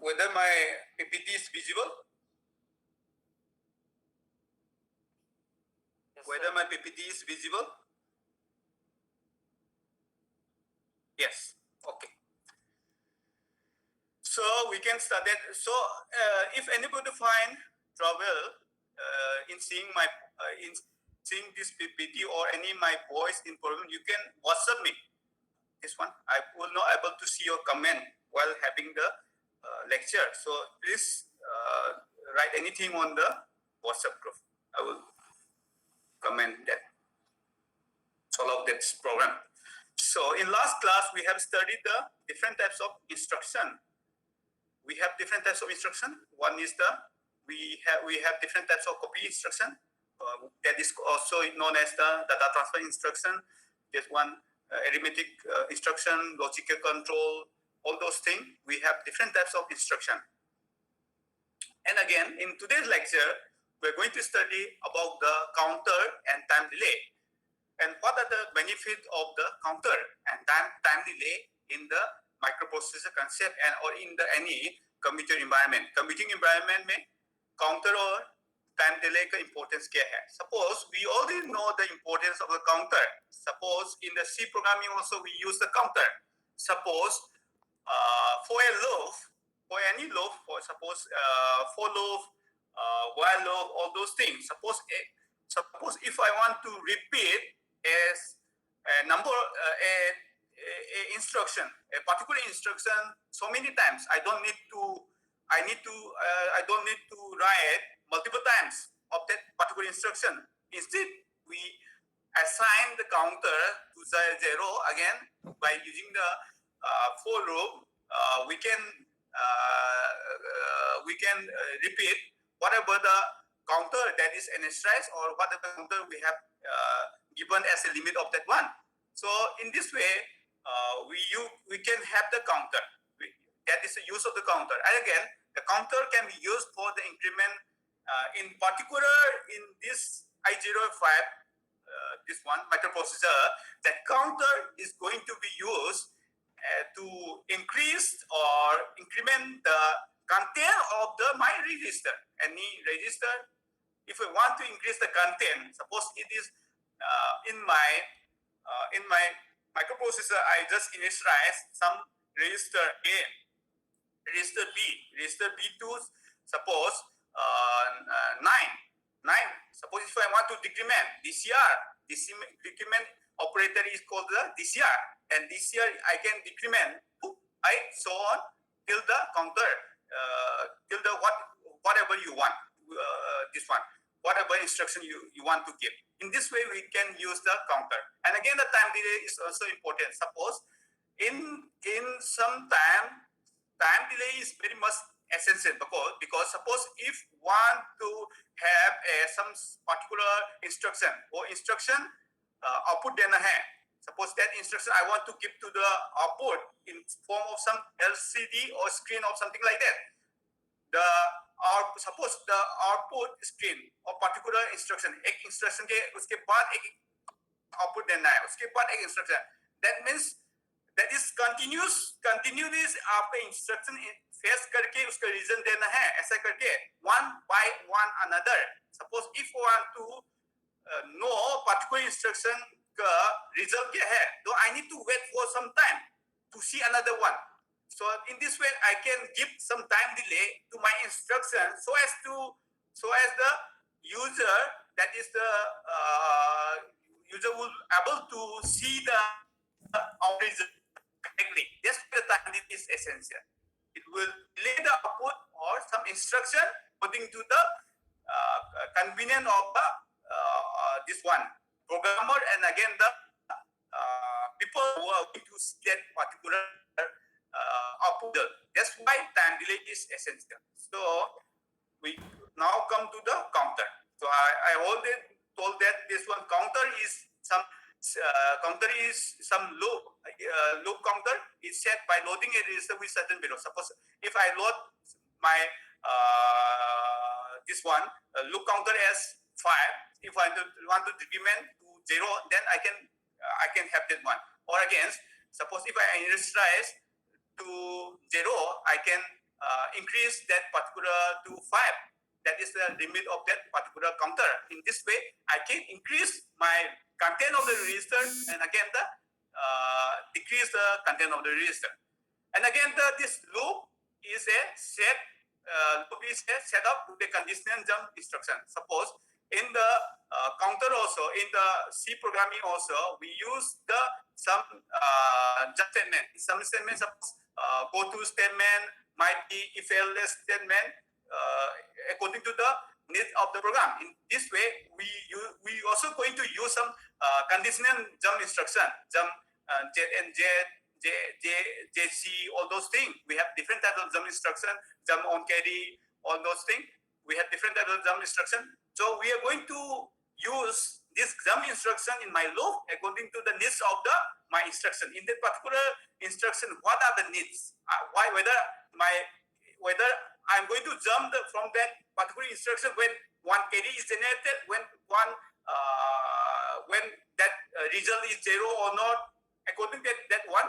whether my PPT is visible? Yes, Whether sir. my PPT is visible? Yes. Okay. So we can start that. So if anybody find trouble in seeing my in seeing this PPT or any my voice in problem, you can WhatsApp me. This one I will not able to see your comment while having the lecture. So please write anything on the WhatsApp group. I will comment that. Solve this program. So in last class we have studied the different types of instruction. We have different types of instruction. One is the we have different types of copy instruction. That is also known as the data transfer instruction. There's one arithmetic instruction, logical control, all those things. We have different types of instruction. And again, in today's lecture, we're going to study about the counter and time delay. And what are the benefits of the counter and time delay in the microprocessor concept and or in the any computer environment. Computing environment में counter और time delay का importance क्या है? Suppose we already know the importance of the counter. Suppose in the C programming also we use the counter. Suppose for a loaf, for any loaf, for suppose for loaf, while loaf, all those things. Suppose if I want to repeat as a number, a instruction, a particular instruction, so many times, I don't need to write multiple times of that particular instruction. Instead, we assign the counter to the 0 again by using the for loop. We can repeat whatever the counter that is initialized or whatever counter we have given as a limit of that one. So in this way, we can have the counter. That is the use of the counter. And again, the counter can be used for the increment. In particular, in this i05, this one microprocessor, the counter is going to be used to increase or increment the content of the my register. Any register, if we want to increase the content, suppose it is in my microprocessor, I just initialize some register A, register B, register B2, suppose 9. Suppose if I want to decrement DCR, decrement operator is called the DCR, and DCR I can decrement so on till the counter, till the whatever you want, this one, whatever instruction you want to give. In this way, we can use the counter. And again, the time delay is also important. Suppose in some time delay is very much essential because suppose if want to have some particular instruction or instruction output देना है, suppose that instruction I want to give to the output in form of some LCD or screen or something like that. Suppose the output screen or particular instruction, एक instruction के उसके बाद एक output देना है, उसके बाद एक instruction. That means that is continuous आपका instruction face करके उसका reason देना है, ऐसा करके one by one another. Suppose if we want to know particular instruction का result क्या है, so I need to wait for some time to see another one. So in this way, I can give some time delay to my instruction so as the user, that is the user will able to see the result correctly. That's why the time delay is essential. It will delay the output or some instruction according to the convenience of the this one programmer and again the people who are going to see that particular output. That's why time delay is essential. So we now come to the counter. So I already told that this one counter is some loop counter is set by loading a register with certain value. Suppose if I load my this one loop counter as 5, if I want to decrement to 0, then I can have that one. Or again, suppose if I initialize to 0, I can increase that particular to 5. That is the limit of that particular counter. In this way, I can increase my content of the register, and again decrease the content of the register. And again, this loop is a set up with a conditional jump instruction. Suppose in the counter also, in the C programming also, we use the some jump statement. Some statement, suppose go to statement might be if else statement according to the need of the program. In this way, we also going to use some conditional jump instruction, jump Z and Z, JC, all those things. We have different types of jump instruction, jump on carry, all those things. We have different types of jump instruction. So we are going to use this jump instruction in my loop according to the needs of my instruction. In that particular instruction, what are the needs? Whether I'm going to jump from that particular instruction when one carry is generated, when that result is 0 or not. According to that one,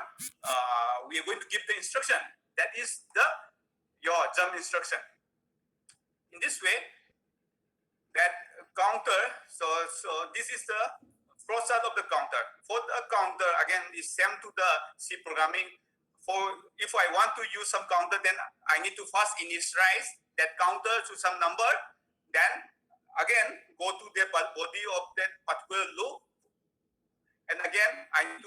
we are going to give the instruction. That is your jump instruction. In this way, that counter. So this is the process of the counter. For the counter, again, is same to the C programming. If I want to use some counter, then I need to first initialize that counter to some number. Then again go to the body of that particular loop, and again I need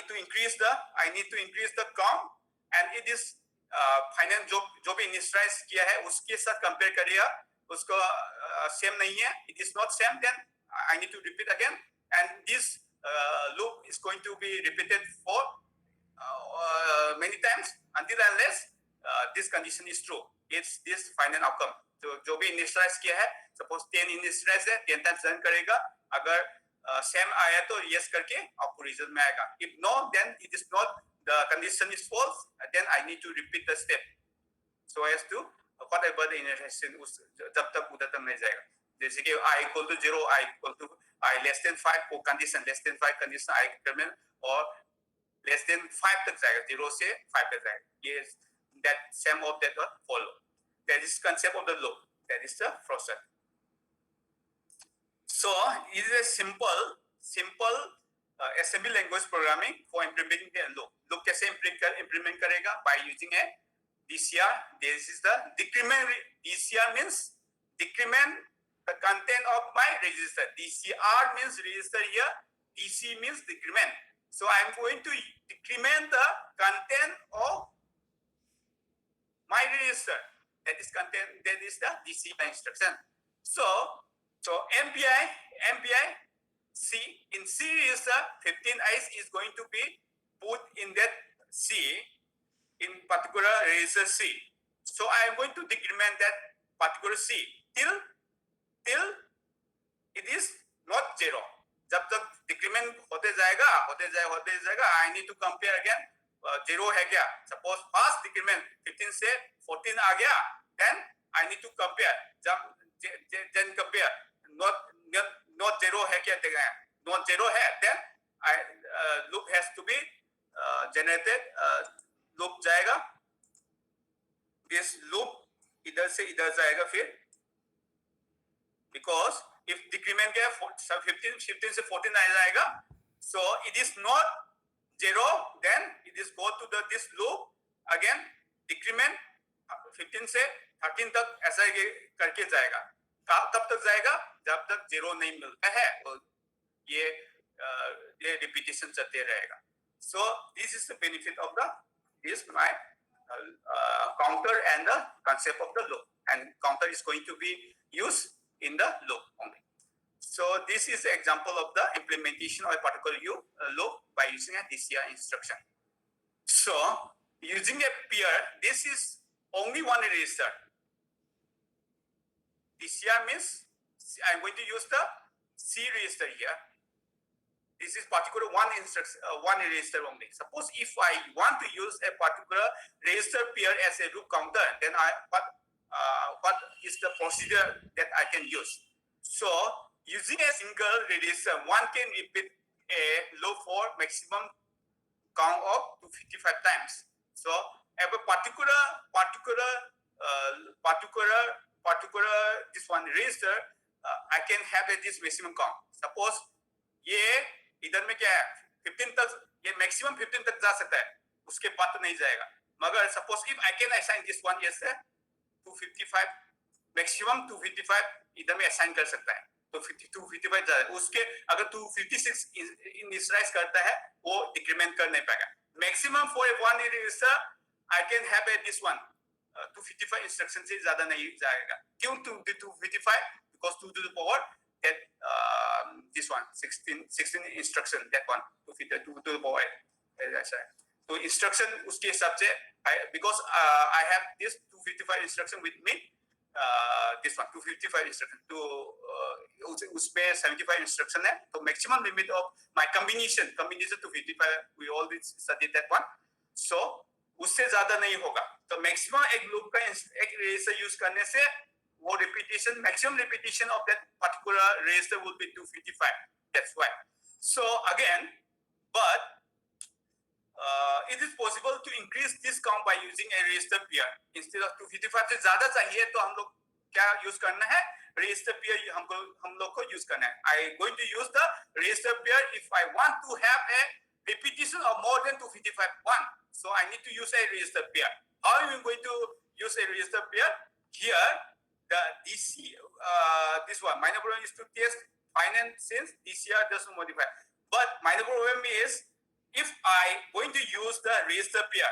to increase the count, and it is final जो भी initialise किया है उसके साथ compare करिएगा, उसको same नहीं है, it is not same, then I need to repeat again, and this loop is going to be repeated for many times until unless this condition is true. It's this final outcome. तो जो भी initialise किया है, suppose 10 initialise है, 10 times run करेगा, अगर same आया तो yes करके आपको रिजल्ट में आएगा. If no, then it is not, the condition is false, then I need to repeat the step so as to whatever the initialization जब तक उधर तक नहीं जाएगा. जैसे कि I equal to 0, I less than 5 को condition less than 5 condition I determine, और less than 5 तक जाएगा, 0 से 5 तक जाएगा. Yes, that same of that one follow. That is concept of the loop. That is the process. So it is a simple assembly language programming for implementing the loop. Loop कैसे implement करेगा? By using a DCR. This is the decrement. DCR means decrement the content of my register. DCR means register here. DC means decrement. So I am going to decrement the content of my register. That is content. That is the DCR instruction. So MPI C, in C register 15 is going to be put in that C, in particular register C. So I am going to decrement that particular C till it is not 0. जब तक decrement होते जाएगा, I need to compare again. 0 है क्या? Suppose first decrement 15 से 14 आ गया, then I need to compare. Then compare. Not 0 है क्या? Not 0 है, then loop has to be generated. Loop जाएगा. This loop इधर से इधर जाएगा फिर. Because if decrement क्या 15 से 14 आ जाएगा, so it is not 0, then it is go to this loop again, decrement 15 से 13 तक ऐसा करके जाएगा. तब तक जाएगा जब तक 0 नहीं मिलता है, तो ये रिपीटेशन चलते रहेगा. So this is the benefit of this my counter and the concept of the loop, and counter is going to be used in the loop only. So this is the example of the implementation of a particular loop by using a DCR instruction. So using a pair, this is only one register. DCR means I'm going to use the C register here. This is particular one register only. Suppose if I want to use a particular register pair as a loop counter, then what is the procedure that I can use? So using a single register, one can repeat a loop for maximum count of 255 times. So have a particular this one register, I can have this maximum count. Suppose ये इधर में क्या है 15 तक, ये maximum 15 तक जा सकता है, उसके बाद तो नहीं जाएगा. मगर suppose if I can assign this one yes 255 maximum 255 इधर में assign कर सकता है, तो 255 जा, उसके अगर 256 इनिशियलाइज करता है वो डिक्रीमेंट कर नहीं पाएगा. Maximum for one register I can have this one 255 instruction से ज्यादा नहीं जाएगा. क्यों 255? Because 2 to the power that this one 16 instruction, that one 2 to the power ऐसा है. तो इंस्ट्रक्शन उसके हिसाब से because I have this 255 instruction with me, this one 255 instruction, तो उसमें 75 इंस्ट्रक्शन है, तो maximum limit of my combination 255 we already study that one. So उससे ज्यादा नहीं होगा. तो मैक्सिमम एक लूप का एक रजिस्टर यूज करने से वो repetition, maximum repetition of that particular register will be 255. That's why. So again but it is possible to increase this count by using a register pair. Instead of 255 से ज्यादा चाहिए तो हम लोग क्या यूज करना है, register pair हम लोग को यूज करना है. I going to use the register pair if I want to have a repetition of more than 255 one. So I need to use a register pair. How are you going to use a register pair? Here the DC this one minor problem is to test finance since DCR doesn't modify. But minor problem is if I going to use the register pair,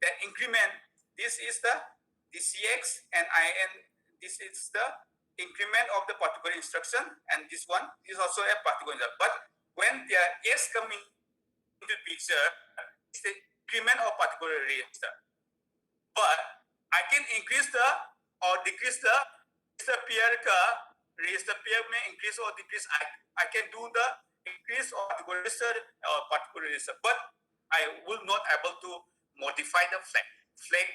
the increment, this is the DCX and IN, this is the increment of the particular instruction, and this one is also a particular instruction. But when the S coming into picture, it's the increment of particular register. But I can increase the or decrease the register pair may increase or decrease. I can do the increase or particular register, but I will not able to modify the flag.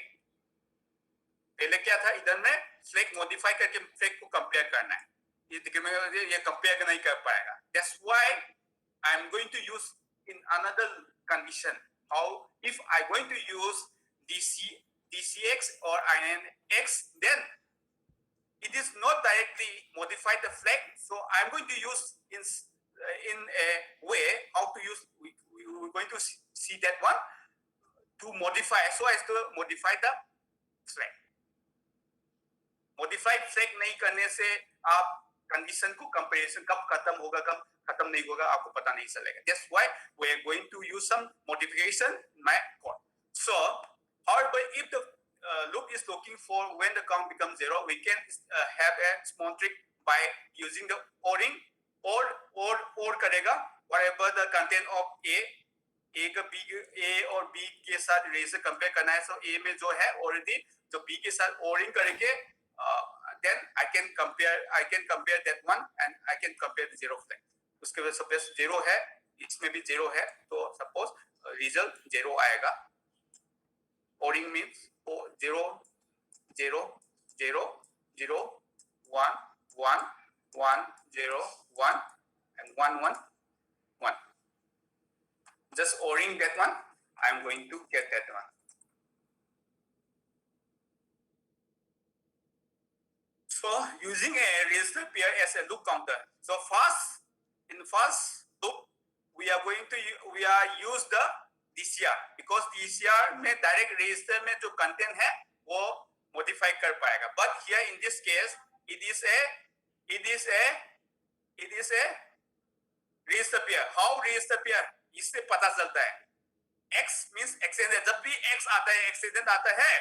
पहले क्या था, इधर में flag modify करके flag को compare करना है, ये compare नहीं कर पाएगा. That's why I'm going to use in another condition. How if I going to use DCX or INX, then it is not directly modify the flag. So I'm going to use in a way how to use, we're going to see that one to modify so as to modify the flag. Modify flag नहीं करने से आप condition को comparison कब खत्म होगा कब खत्म नहीं होगा आपको पता नहीं चलेगा. That's why we are going to use some modification in my code. So however, if the loop is looking for when the count becomes 0, we can have a small trick by using the ORing. और करेगा whatever the content of A का B, A और B के साथ ratio compare करना है. So A में जो है already जो B के साथ ORing करेंगे, then I can compare that one and I can compare the 0 flag. उसके वजह suppose 0 है, इसमें भी 0 है, तो suppose result 0 आएगा. ORing means 0 0 0 0 1 1 1 0 1 and 1 1 1. Just ORing that one, I'm going to get that one. So using a register pair as a loop counter. So in first loop we are use the DCR because DCR में direct register में जो content है वो modify कर पाएगा. But here in this case it is a register pair. How register pair? इससे पता चलता है. X means extended. जब भी X आता है, extended आता है,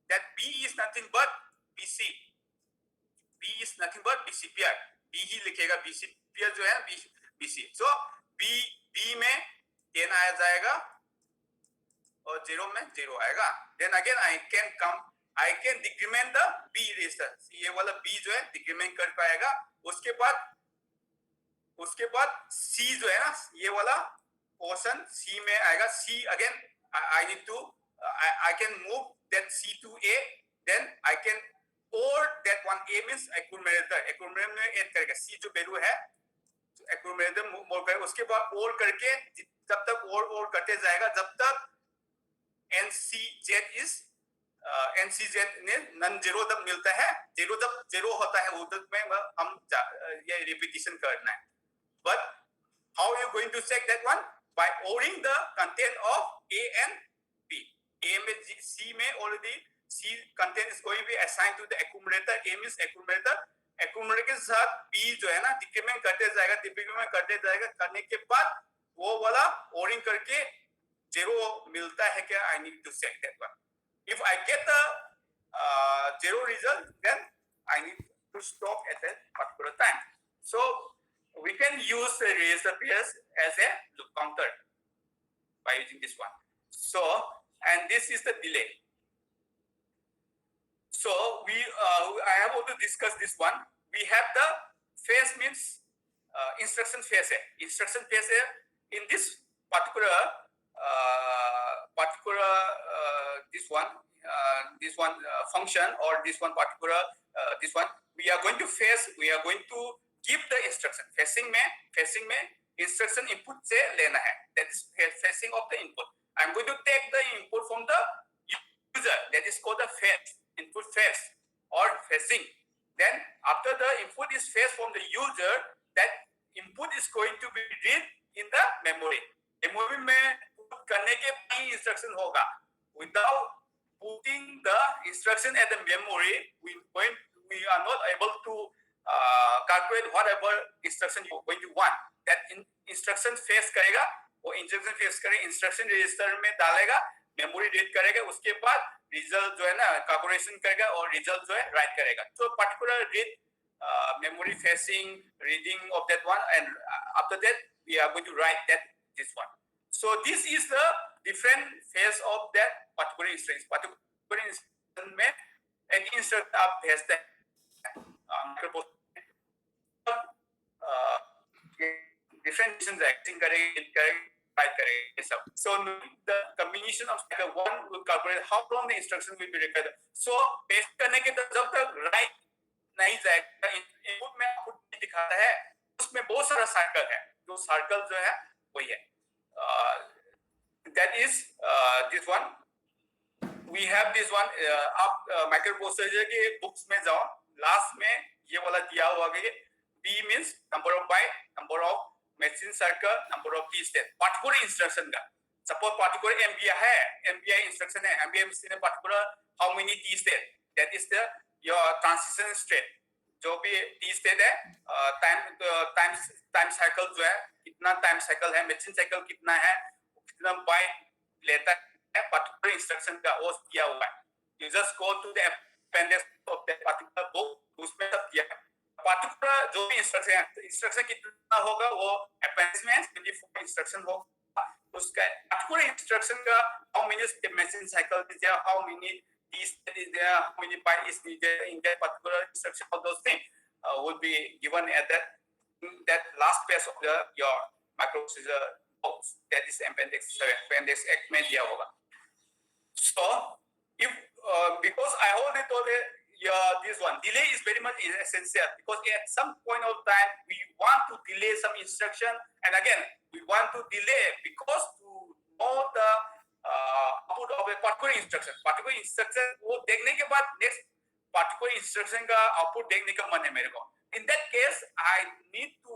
that B is nothing but BC. B is nothing but BC pair. B ही लिखेगा, BC pair जो है BC. So B में 10 आ जाएगा और 0 में 0 आएगा. Then again I can decrement the B register. ये वाला B जो है decrement कर पाएगा. उसके बाद C जो है ना, ये वाला portion C में आएगा. C again I need to I can move that C to A. Then I can or that one A means accumulator में add करेगा. C जो value है accumulator मोड़ करेगा. उसके बाद और करके जब तक और करते जाएगा जब तक NCZ is NCZ ने नन जीरो जब मिलता है, जीरो जब जीरो होता है उधर में हम ये रिपीटिशन करना है. But how are you going to check that one? By ORing the content of A and B. A में C में already C content is going to be assigned to the accumulator. A means accumulator. Accumulator के साथ B जो है ना decrement करते जाएगा, करने के बाद वो वाला ORing करके zero मिलता है क्या? I need to check that one. If I get the zero result, then I need to stop at a particular time. So we can use the razor base as a loop counter by using this one. So, and this is the delay. So I have also discussed this one. We have the phase means instruction phase. Instruction phase in this particular this one function or this one particular this one we are going to give the instruction. Facing में instruction input से लेना है. That is facing of the input. I'm going to take the input from the user. That is called the phase, input phase or facing. Then after the input is phase from the user, that input is going to be read in the memory. Memory में put करने के बाद instruction होगा. Without putting the instruction at the memory, we are not able to calculate whatever instruction you are going to want. That instruction face करेगा, वो instruction face करेगा, instruction register में डालेगा, memory read करेगा, उसके बाद result जो है ना calculation करेगा और result जो है write करेगा. So particular read memory facing reading of that one, and after that we are going to write this one. So this is the different phase of that particular instruction. Particular instruction में एक instruction आप भेजते हैं. Different missions acting करेंगे सब. So the combination of cycle one will calculate how long the instruction will be required. So paste करने के जब तक write नहीं जाएगा, input में output दिखाता है, उसमें बहुत सारा cycle है. जो cycle जो है वही है. That is this one. We have this one. आप microprocessor के books में जाओ, last में ये वाला दिया हुआ है. B means number of byte, number of machine cycle, number of T state. Particular instruction का. Suppose particular MBI है, MBI instruction है, MBI में particular how many T state. That is your transition state. जो भी T state है, time cycle जो है, कितना time cycle है, machine cycle कितना है, कितना byte लेता है, particular instruction का वो किया हुआ है. You just go to the appendix of that particular book, उसमें सब किया है. particular जो भी instruction कितना होगा वो appendix में 24 instruction होगा. उसका particular instruction का how many machine cycle is there, how many T state is there, how many byte is needed in that particular instruction, all those things will be given at that last page of your microprocessor box. That is appendix 7, appendix 8 में दिया होगा. So if because I already told you this one delay is very much essential, because at some point of time we want to delay some instruction, and again we want to delay because to know the output of a particular instruction. Particular instruction वो देखने के बाद next particular instruction का output देखने का मन है मेरे को. In that case I need to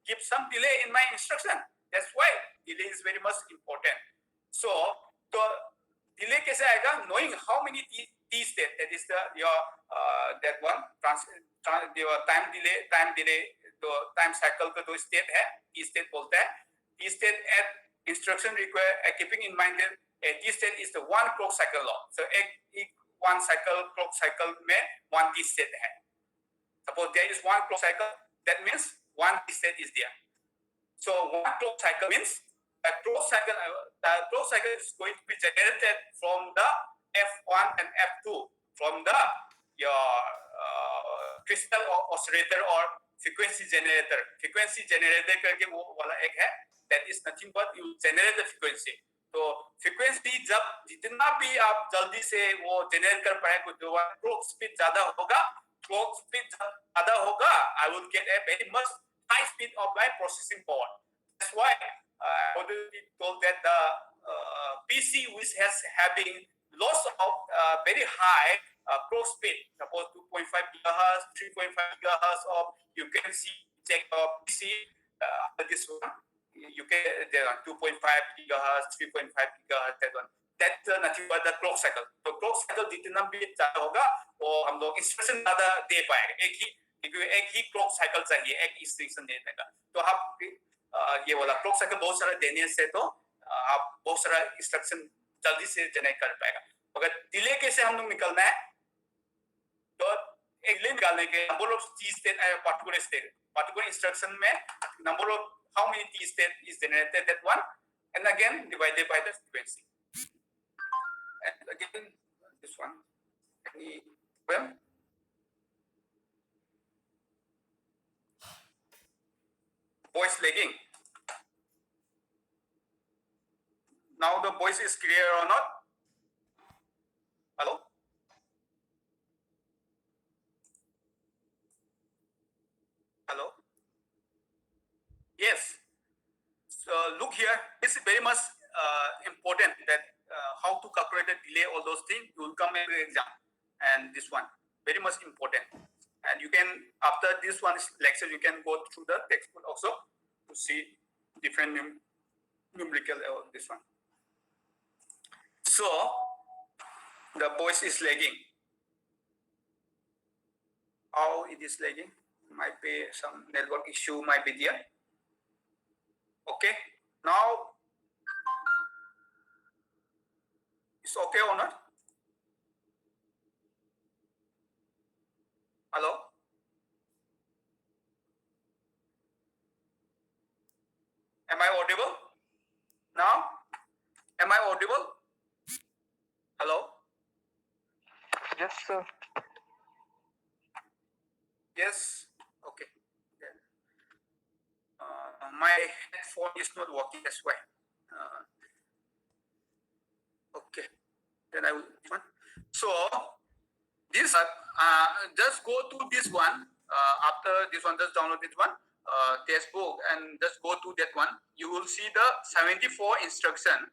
give some delay in my instruction. That's why delay is very much important. So delay कैसे आएगा? Knowing how many T state, that is your that one your time delay तो time cycle का दो state है, T state बोलता है. T state at instruction require keeping in mind that T state is the one clock cycle long. So one clock cycle में one T state है. Suppose there is one clock cycle, that means one T state is there. So one clock cycle means the clock cycle is going to be generated from the F1 and F2 from the your crystal oscillator or frequency generator. Frequency generator करके वो वाला एक है. That is nothing but you generate the frequency. तो frequency जब जितना भी आप जल्दी से वो generate कर पाए, जो clock speed ज़्यादा होगा, I will get a very much high speed of my processing power. That's why I already told that the PC which has having lots of very high clock speed, suppose 2.5 gigahertz, 3.5 gigahertz of, you can see, check PC, this one, you can, there are 2.5 gigahertz, 3.5 gigahertz, that one. That's nothing but the clock cycle. तो clock cycle जितना भी ज़्यादा होगा वो हम लोग instruction ज़्यादा दे पाएंगे, एक ही क्लॉक साइकिल चाहिए एक इंस्ट्रक्शन देने का। तो आप ये वाला क्लॉक साइकिल बहुत सारा देने से तो आप बहुत सारा इंस्ट्रक्शन जल्दी से जनरेट कर पाएगा। अगर डिले कैसे हम लोग निकलना है, तो एक डिले निकालने के number of T state particular instruction में number of how many T state is generated, that one, and again divided by the frequency, and again this one. Well, voice lagging. Now the voice is clear or not? Hello? Hello? Yes. So look here, it's very much important that how to calculate the delay, all those things will come in the exam. And this one, very much important. And you can, after this one lecture, you can go through the textbook also to see different numerical this one. So the voice is lagging. How it is lagging? Might be some network issue might be there. Okay, now it's okay or not? Hello? Am I audible? Now? Am I audible? Hello? Yes, sir. Yes? Okay. My phone is not working, that's why. Okay. Then I will. So, this, just go to this one. After this one, just download this one, textbook, and just go to that one. You will see the 74 instruction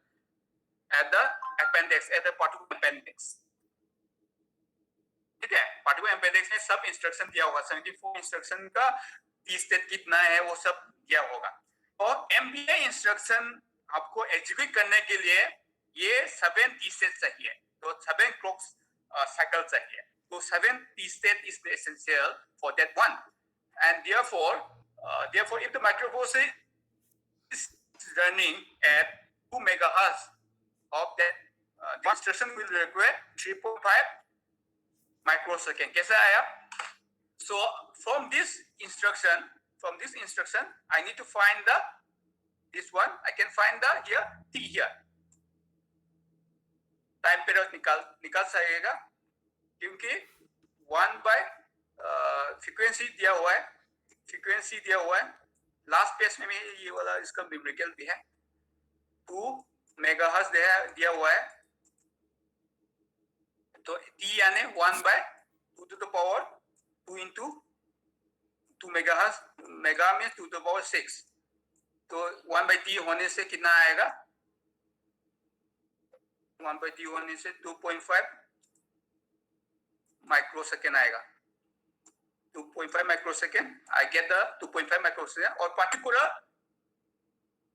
at the appendix, at the particular appendix. ठीक है, particular appendix में सब instruction दिया होगा, 74 instruction का T state कितना है वो सब दिया होगा। और MBA instruction आपको execute करने के लिए ये 7 T state चाहिए, तो 7 clock cycle चाहिए, तो 7 T state is essential for that one, and therefore if the microprocessor is running at 2 megahertz of that, the instruction will require 3.5 microsecond. कैसा आया? So from this instruction, I need to find this one. I can find here T here. Time period निकाल सकेगा, क्योंकि 1 by frequency दिया हुआ है, last page में ये वाला इसका न्यूमेरिकल भी है, 2 मेगाहर्ट्ज दिया हुआ है, तो T यानी 1 by 2 to the power 2 into 2 megahertz, mega में 2 to the power 6, तो 1 by T होने से कितना आएगा? 1 by T होने से 2.5 माइक्रोसेकेंड आएगा, 2.5 microsecond. I get the 2.5 microsecond, और पर्टिकुलर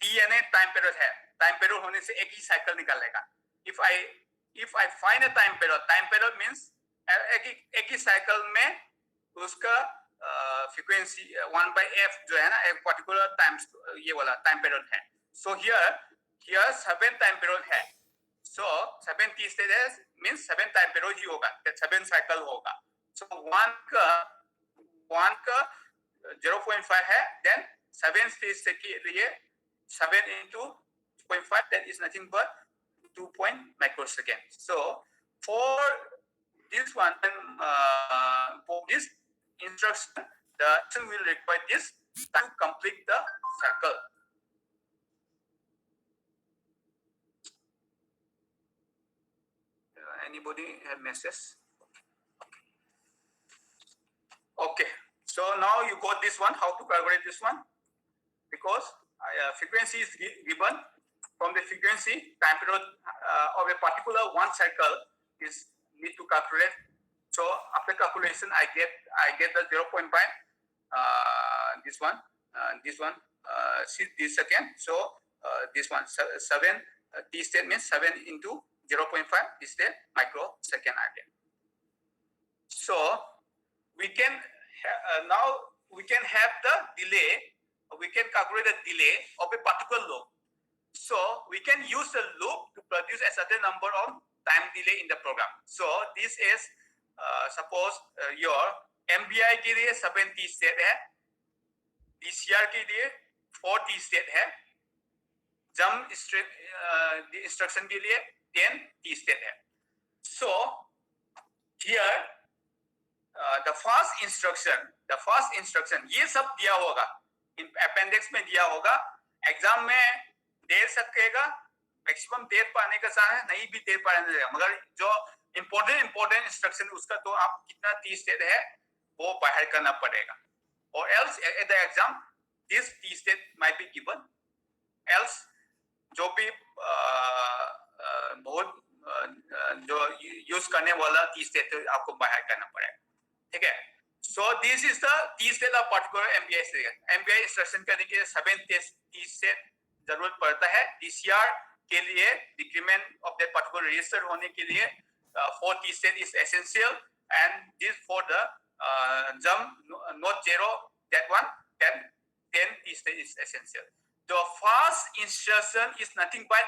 T यानी टाइम पीरियड है, टाइम पीरियड होने से एक ही साइकिल निकालेगा। If I find a time period means एक ही साइकिल में उसका फ्रीक्वेंसी 1 by f जो है ना, एक पर्टिकुलर टाइम, ये वाला टाइम पीरियड है। So here 7 टाइम पीरियड है, so 7 T stages means 7 time period ही होगा, 7 साइकिल होगा। So 1 का 0.5 है, then 7 स्टेज के लिए 7 into 0.5, that is nothing but 2 microsecond. So for this one, for this instruction, the action will require this to complete the cycle. Anybody have message? Okay. So now you got this one, how to calculate this one, because frequency is given from the frequency time period of a particular one cycle is need to calculate. So after calculation, I get the 0.5. This one, this second. So this one 7 t state means 7 into 0.5 is the microsecond again. So we can now we can have the delay. We can calculate the delay of a particular loop. So we can use the loop to produce a certain number of time delay in the program. So this is suppose your MBI के लिए 7 t state है, DCR के लिए 4 t state है, jump instruction के लिए 10 t state है. So here the first instruction ये सब दिया होगा, अपेंडिक्स में दिया होगा. एग्जाम में दे सकेगा, मैक्सिमम देर पाने का चाह है, नहीं भी देर पाने देगा, मगर जो इम्पोर्टेंट इंस्ट्रक्शन उसका तो आप कितना t state है वो बाहर करना पड़ेगा. or else at the exam this t state might be given, else जो भी बहुत जो यूज करने वाला t state आपको बाहर करना पड़ेगा. ठीक है. So this is the t state of particular MBI state. MBI instruction करने के लिए 7 t state जरूरत पड़ता है. DCR के लिए decrement of that particular register होने के लिए 4 t state is essential, and this for the jump not zero, that one, then 10 t state is essential. The first instruction is nothing but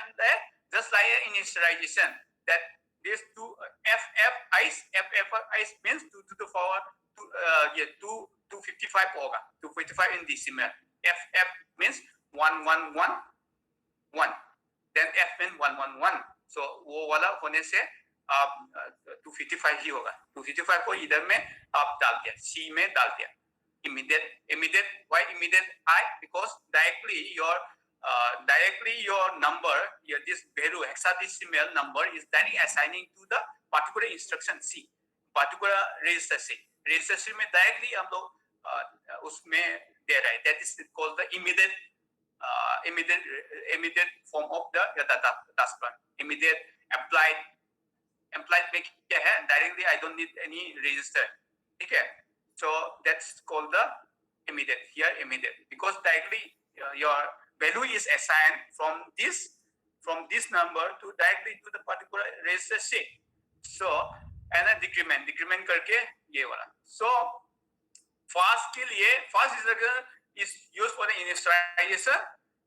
just like in initialization, that these two FF means 2 to the power 255 होगा, 255 in decimal. FF means 1111, then F means 111. So वो वाला होने से आप 255 ही होगा. 255 को इधर में आप डाल दिया, C में डाल दिया. Immediate. Why immediate? Because directly your number, this value hexadecimal number is directly assigning to the particular instruction C, particular register C. Register C में directly हम लोग उसमें दे रहे हैं. That is called the immediate form of the data task plan. Immediate applied में क्या है? Directly I don't need any register. ठीक है. So that's called the immediate. Here immediate, because directly your value is assigned from this number to directly to the particular register C. So and a decrement करके ये वाला. So fast के लिए fast instruction is used for the initialization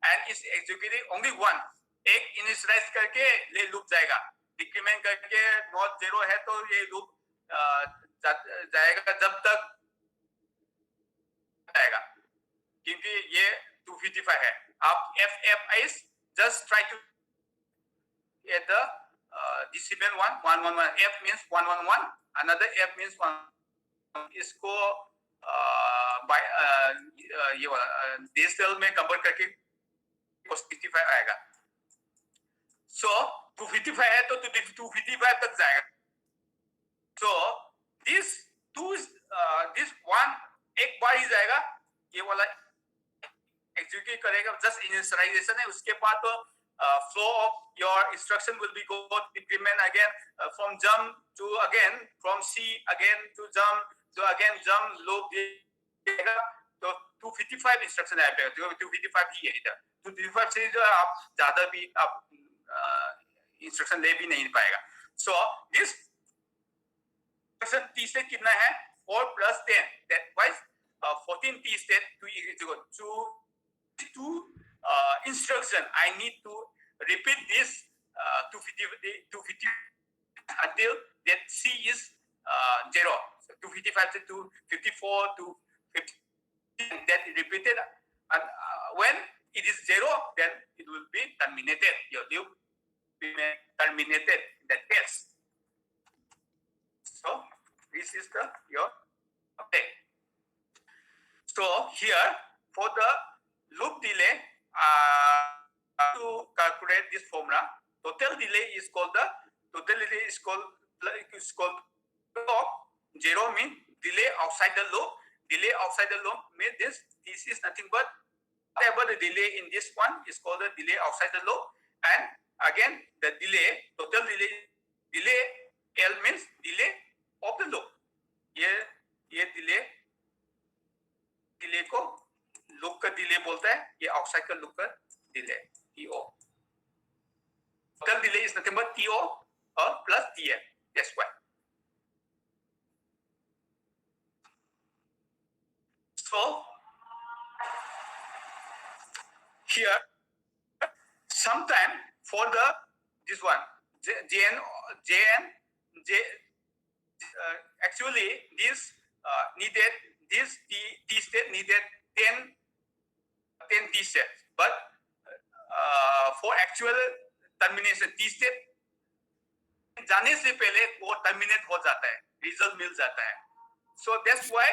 and is executed only one. एक initialize करके ले loop जाएगा. Decrement करके not zero है तो ये loop जाएगा जब तक आएगा, क्योंकि ये 255 है. आप FF is just try to get the decimal 111. F means 111, another F means 1. इसको by ये वाला decimal में convert करके 255 आएगा. So 255 है तो 255 तक जाएगा. So this one एक बार ही जाएगा, ये वाला execute करेगा, just initialization है. उसके बाद तो flow of your instruction will be go decrement again from jump to again from C again to jump to again jump loop देगा. तो 255 instruction आएगा. तो 255 ही है इधर. 255 से जो आप ज़्यादा भी आप instruction ले भी नहीं पाएगा. So this instruction t state कितना है? 4 plus 10. That was 14 t state to instruction. I need to repeat this 250 until that C is 0. So 255 to 54 to 50. That repeated, and when it is 0, then it will be terminated. Your loop will be terminated in that case. So this is your update. So here for the loop delay, to calculate this formula, total delay is called loop. 0 means delay outside the loop. Delay outside the loop means this is nothing but whatever the delay in this one is called the delay outside the loop, and again the delay, total delay L means delay of the loop. ये delay को loop का delay बोलता है, ये outside का loop का delay TO. Total delay is nothing but TO or plus TL. That's why. So here sometime for the this one actually this needed this T state needed 10 T steps, but for actual termination T state जाने से पहले वो terminate हो जाता है, result मिल जाता है. So that's why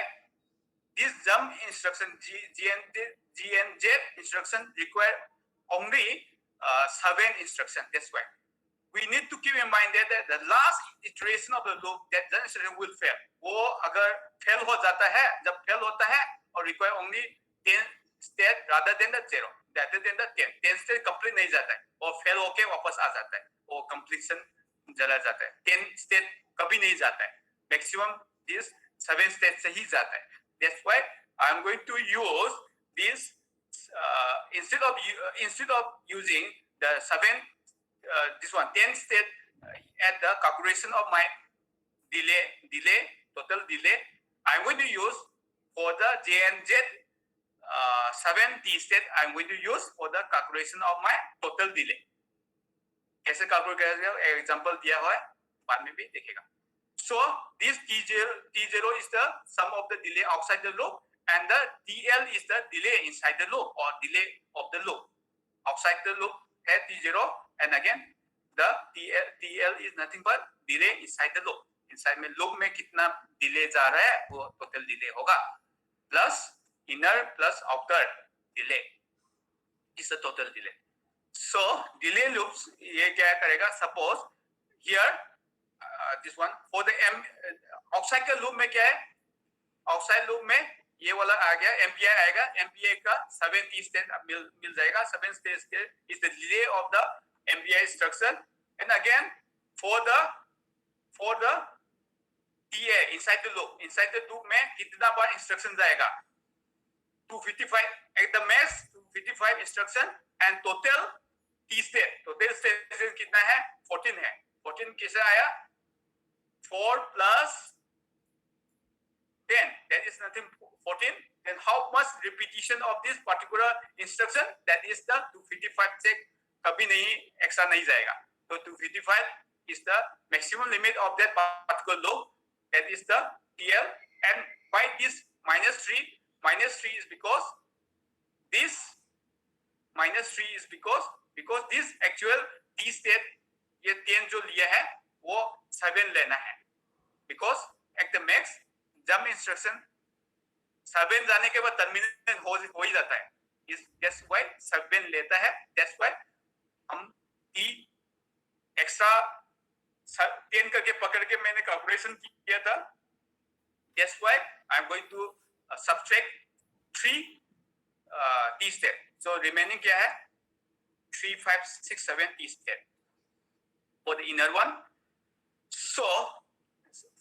this jump instruction GNZ instruction require only 7 instruction. That's why we need to keep in mind that the last iteration of the loop that the instruction will fail. वो अगर fail हो जाता है, जब fail होता है और require only 10 step rather than the 0, rather than the 10 step complete नहीं जाता है, और fail होके वापस आ जाता है, वो completion चला जाता है. 10 step कभी नहीं जाता है, maximum this 7 step से ही जाता है. That's why I'm going to use this instead of using the 7 this one 10 step at the calculation of my total delay. I'm going to use for the JNZ 7 T step. I'm going to use for the calculation of my total delay. कैसे calculate करेगा example दिया हुआ है, बाद में भी देखेगा. So this T0 is the sum of the delay outside the loop, and the TL is the delay inside the loop or delay of the loop. Outside the loop है T0, and again the TL is nothing but delay inside the loop. Inside में loop में कितना delay जा रहा है वो total delay होगा, plus inner plus outer delay is the total delay. So delay loops ये क्या करेगा, suppose here this one for the outside का loop में क्या है, outside loop में ये वाला आ गया MPI आएगा, MPI का 7 T state मिल जाएगा. 7 state is the delay of the MPI instruction, and again for the TA inside the loop में कितना बार instruction जाएगा, 255 at the max 255 instruction, and total T state कितना है, 14 है. 14 कैसे आया, 4 plus 10, that is nothing 14. Then how much repetition of this particular instruction, that is the 255 check कभी नहीं extra नहीं जाएगा. So 255 is the maximum limit of that particular loop, that is the TL. And why this minus 3 is because this minus 3 is because this actual T state ये 10 जो लिया है वो 7 लेना है, because at the max jump instruction 7 जाने के बाद terminate हो ही जाता है. That's why 7 लेता है. That's why हम T extra 10 करके पकड़ के मैंने calculation किया था. That's why I'm going to subtract 3 T step. So remaining क्या है, 3, 5, 6, 7 T step for the inner one. So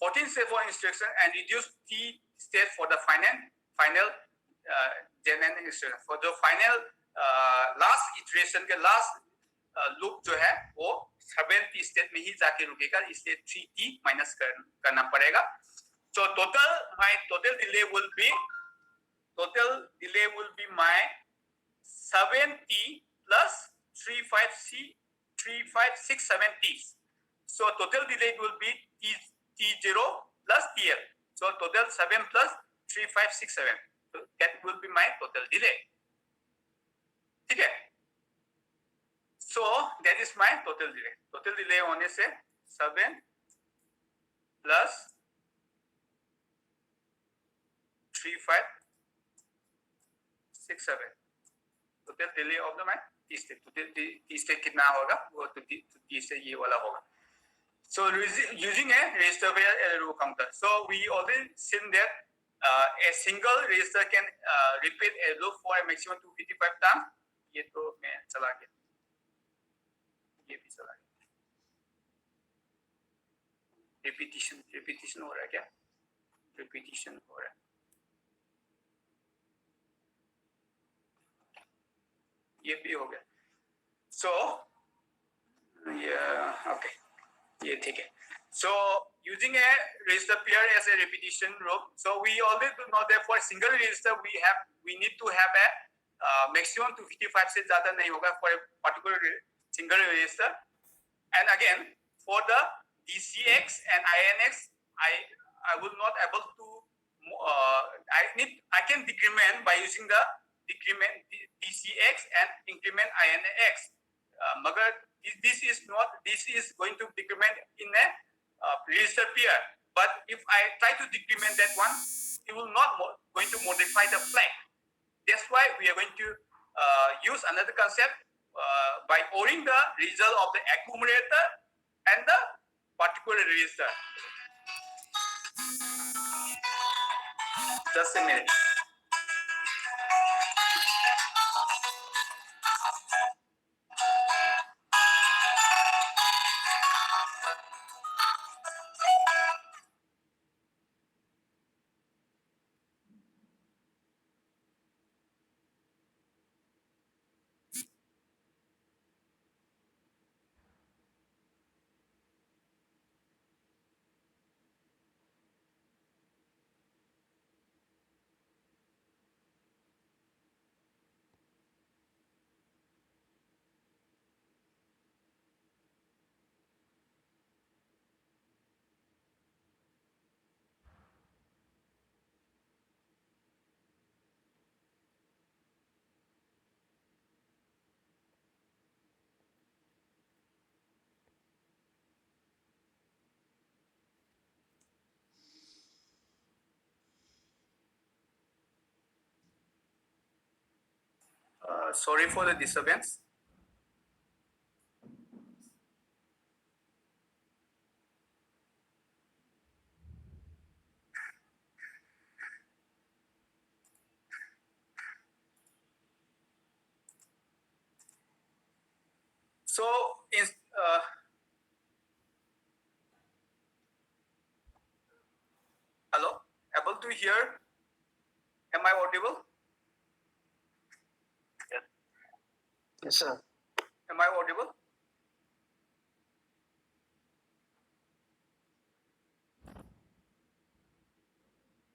14 step for instruction and reduce T step for the final JNN instruction. For the final last iteration के last loop जो है वो 7 T step में ही जाके रुकेगा, इसलिए 3 T minus करना पड़ेगा. So my total delay will be my 7T plus 3, 5, 6, 7 T's. So total delay will be T0 plus TL. So total 7 plus 3, 5, 6, 7. So that will be my total delay. Okay. So that is my total delay. Total delay होने से 7 plus 3, 5, 6, 7. Total delay of the my T state. Total T state कितना होगा, वो T state ये वाला होगा. So using a register row counter. So we already seen that a single register can repeat a loop for a maximum 255 times. ये तो मैं चला गया. ये भी चला गया। रिपीटिशन हो रहा है क्या? रिपीटिशन हो रहा है। ये भी हो गया। सो ओके, ये ठीक है। So using a register pair as a repetition group, so we always know that for single register we need to have a maximum 255 से ज़्यादा नहीं होगा for a particular single register. And again for the DCX and INX, I will not able to I can decrement by using the decrement DCX and increment INX. मगर this is going to decrement in a register pair. But if I try to decrement that one, it will not going to modify the flag. That's why we are going to use another concept by ORing the result of the accumulator and the particular register. Just a minute. Sorry for the disturbance. So, hello, able to hear? Am I audible? Yes, sir. Am I audible?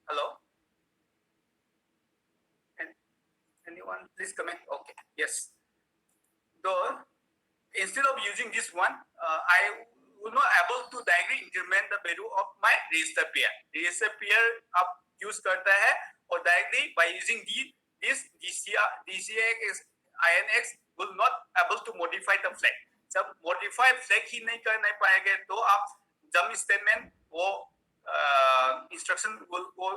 Hello? Anyone please comment? Okay, yes. Though, instead of using this one, I will not able to directly increment the value of my register pair. Register pair आप use करता है और directly by using this DCX INX will not able to modify the flag. जब modify flag ही नहीं कर नहीं पाएंगे तो आप jump statement वो instruction वो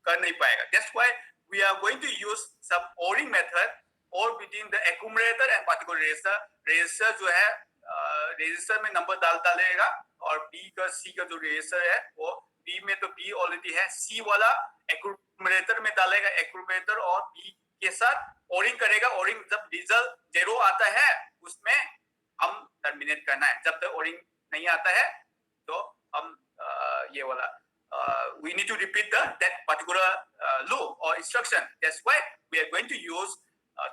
कर नहीं पाएगा. That's why we are going to use some ORing method or between the accumulator and particular register. Register जो है register में number डालेगा और B का C का जो register है वो B में तो B already है, C वाला accumulator में डालेगा, accumulator और B के साथ ORing करेगा. ORing जब result 0 आता है उसमें हम terminate करना है. जब तक ORing नहीं आता है तो हम ये वाला we need to repeat that particular loop or instruction. That's why we are going to use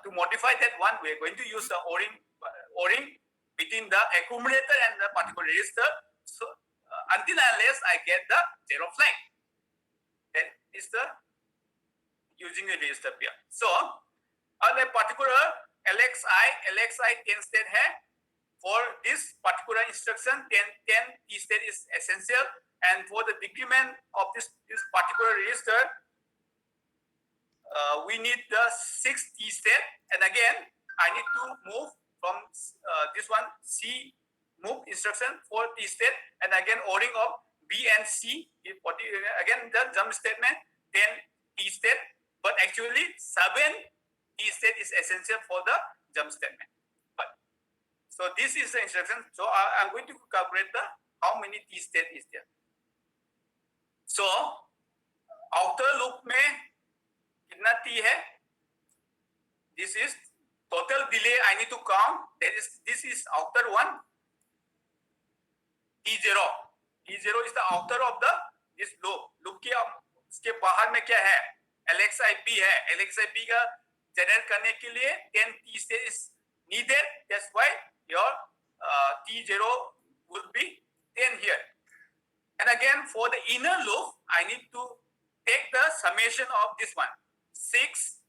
to modify that one. We are going to use the ORing between the accumulator and the particular register. So until unless I get the 0 flag, that is the using the register pair. So on a particular LXI 10 state है. For this particular instruction, 10 T state is essential. And for the decrement of this particular register, we need the 6 T state. And again, I need to move from this one C move instruction for T state, and again ORing of B and C. Again the jump statement 10 T state, but actually 7 T state is essential for the jump statement. But so this is the instruction. So I'm going to calculate the how many T state is there. So outer loop में कितना T है? This is total delay I need to count. This is outer one. T0. T0 is the outer of the this loop. Loop के इसके बाहर में क्या है? LXIP है. LXIP का जनरेट करने के लिए 10 T state is needed. That's why your T0 will be 10 here. And again, for the inner loop, I need to take the summation of this one. 6,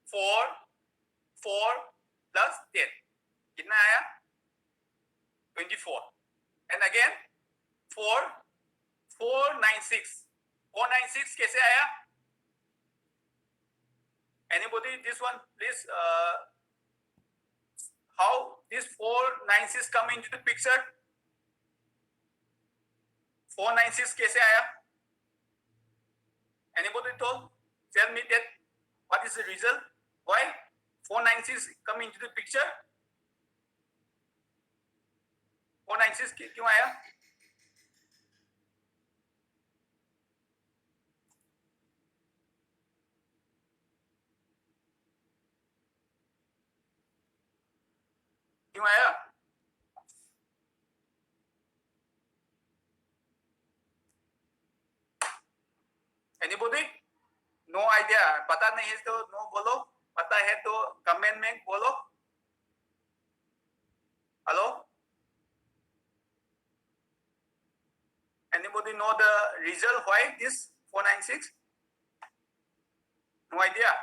4, 4 plus 10. कितना आया? 24. And again, 4, 496. 496 कैसे आया? Anybody, this one, please, how this 496 come into the picture? 496 कैसे आया? Anybody told? Tell me that what is the result? Why 496 come into the picture? 496 क्यों आया? क्यों आया? Anybody? No idea. पता नहीं है तो no बोलो. पता है तो कमेंट में बोलो. Hello? Anybody know the result? Why this 496? No idea.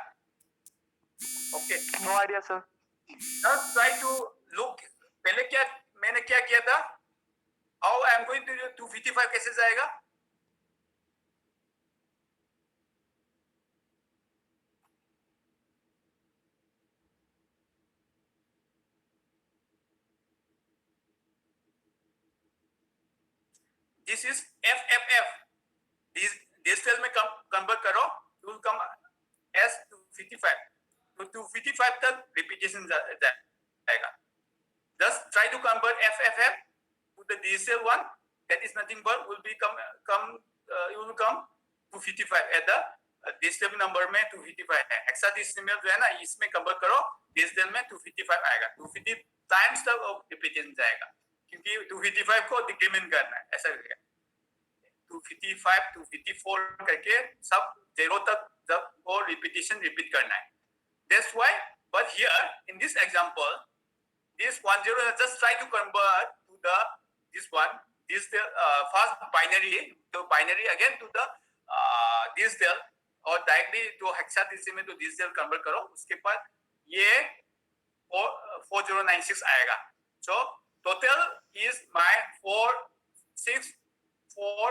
Okay. No idea, sir. Just try to look. पहले क्या मैंने क्या किया था? How I am going to 255 कैसे जाएगा? This is FFF. Digital में convert करो. It will come as 255. तो 255 तक repetition जाएगा. Just try to convert FFF to the digital one. That is nothing but will be it will come 255 at the digital number में 255 है. Hexadecimal जो है ना इसमें convert करो. Digital में 255 आएगा. 250 times तक repetition जाएगा. क्योंकि 255 को डिक्रीमेंट करना है ऐसा करेगा 255 254 करके सब 0 तक जब वो रिपीटिशन रिपीट करना है that's why but here in this example this 10 just try to convert to the this one this the first binary again to the digital और directly to hexadecimal to digital convert करो उसके बाद ये 4096 आएगा so total is my 4 6 4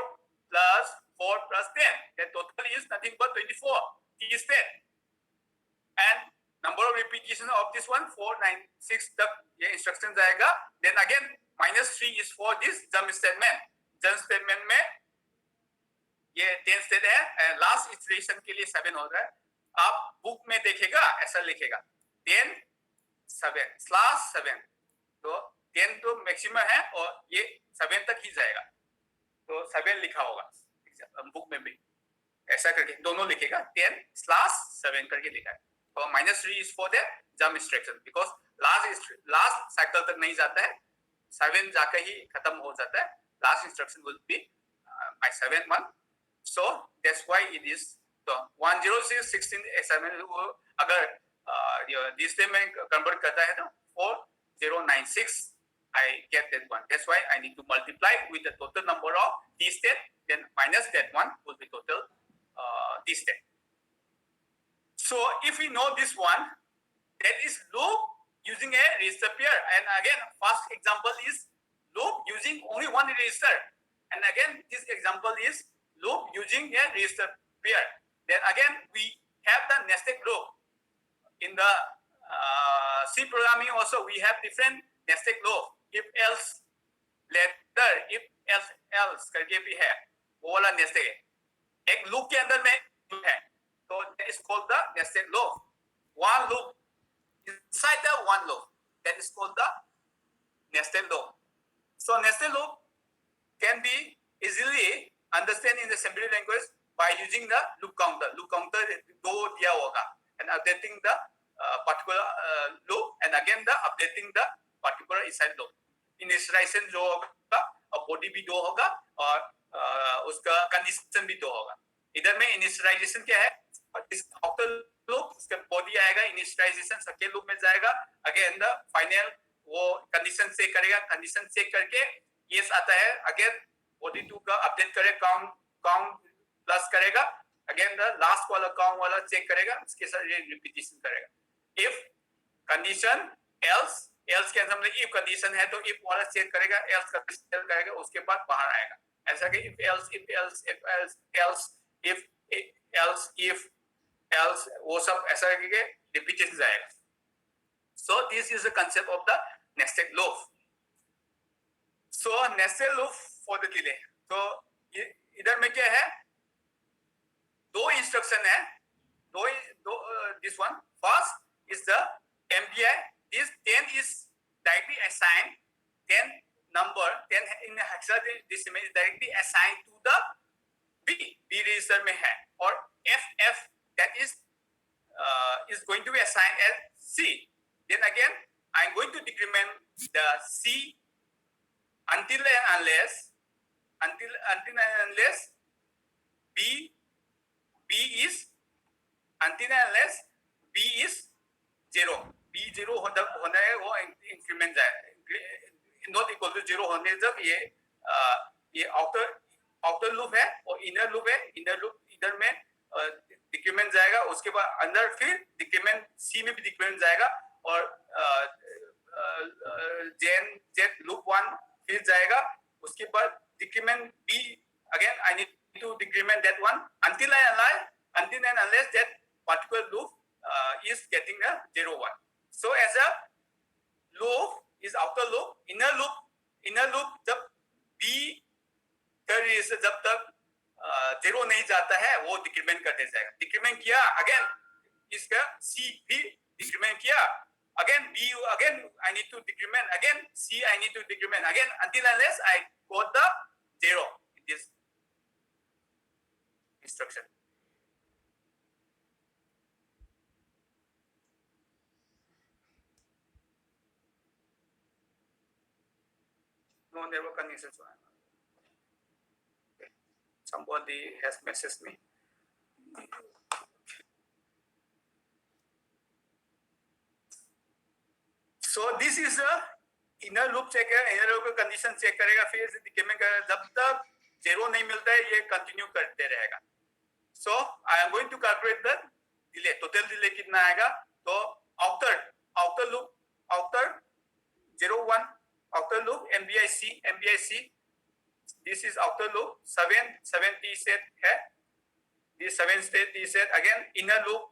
plus 4 plus 10. The total is nothing but 24. T is 10. And number of repetition of this one 496 तक ये instruction जाएगा. Then again -3 is for this jump statement. Jump statement में ये 10 state है and last iteration के लिए 7 हो रहा है. आप book में देखेगा ऐसा लिखेगा 10 7 slash 7 तो 10 तो मैक्सिमम है और ये 7 तक ही जाएगा तो 7 लिखा होगा बुक में भी ऐसा करके दोनों लिखेगा 10 slash 7 करके लिखा है और -3 is for the jump instruction because last cycle तक नहीं जाता है 7 जाकर ही खत्म हो जाता है last instruction will be my 7th one so that's why it is so 106 16 7 अगर this में कन्वर्ट करता है तो 4096 I get that one. That's why I need to multiply with the total number of T state, then minus that one will be total T state. So if we know this one, that is loop using a register pair. And again, first example is loop using only one register. And again, this example is loop using a register pair. Then again, we have the nested loop. In the C programming also, we have different nested loop. If else later if else करके भी है वो वाला nested है एक loop के अंदर में है तो that is called the nested loop one loop inside the one loop that is called the nested loop so nested loop can be easily understand in the assembly language by using the loop counter दो दिया होगा and updating the particular loop and again the updating the particular inside loop initialization जो होगा और body भी 2 होगा और उसका कंडीशन भी 2 होगा। इधर में इनिशियलाइजेशन क्या है, इस आउटर लूप उसका बॉडी आएगा, इनिशियलाइजेशन सेकंड लूप में जाएगा, अगेन द फाइनल वो कंडीशन चेक करेगा, कंडीशन चेक करके यस आता है, अगेन बॉडी 2 का अपडेट करे, काउंट प्लस करेगा, अगेन द लास्ट वाला काउंट वाला चेक करेगा, उसके साथ ये रिपीटेशन करेगा। इफ कंडीशन एल्स के अंदर में इफ कंडीशन है तो इफ वाला चेक करेगा, एल्स का चेक करेगा, उसके बाद बाहर आएगा। ऐसा कि इफ वो सब ऐसा करके रिपीटेशन जाएगा। So this is the concept of the nested loop. So nested loop for the delay. तो इधर में क्या है, 2 इंस्ट्रक्शन है, this one first is the MBI. This 10 is directly assigned, 10 number 10 in hexadecimal is directly assigned to the B register में है, और FF that is going to be assigned as C. Then again I'm going to decrement the C until and unless B is until and unless B is 0. B 0 होना है, वो increment जाए, not equal to 0 होने जब ये outer loop है और inner loop है, इनर लूप इधर में डिक्रीमेंट जाएगा, उसके बाद अंदर फिर डिक्रीमेंट सी में भी डिक्रीमेंट जाएगा, और जेन लूप 1 फिर जाएगा, उसके बाद decrement B, again I need to decrement that one until and unless that particular loop is getting a 0 1. So as a loop is outer loop, inner loop जब B is जब तक 0 नहीं जाता है वो डिक्रीमेंट करते जाएगा, डिक्रीमेंट किया, अगेन इसका C भी डिक्रीमेंट किया, again B again I need to decrement, again C I need to decrement, again until unless I got the 0 in this instruction. No network connection. Okay. Somebody has messaged me. So this is a inner loop check है, inner loop का condition check करेगा, फिर से decrement करेगा, जब तक 0 नहीं मिलता है ये कंटिन्यू करते रहेगा। So I am going to calculate the delay, total delay कितना आएगा, तो outer loop 0 1 outer loop MBIC, this is outer loop 7 T set है, this 7 state T set, again inner loop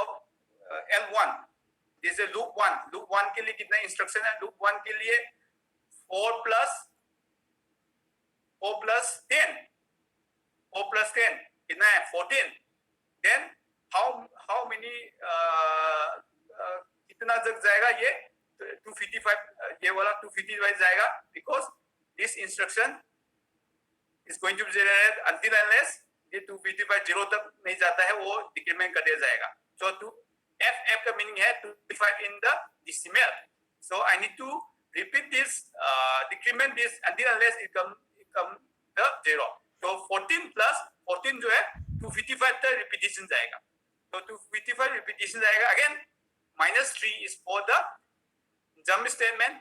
of L1, this is loop 1 के लिए कितना instruction है, loop 1 के लिए 4 plus 10 कितना है, 14. Then how many कितना जग जाएगा, ये 255, ये वाला 255 जाएगा, because this instruction is going to be generated until unless ये 255 0 तक नहीं जाता है, वो डिक्रीमेंट कर दिया जाएगा। So to FF का मीनिंग है 255 in the decimal. So I need to repeat this, decrement this until unless it come the 0. तो 14 plus 14 जो है 255 तक रिपीटेशन जाएगा, तो 255 रिपीटेशन जाएगा, again -3 is for the jump statement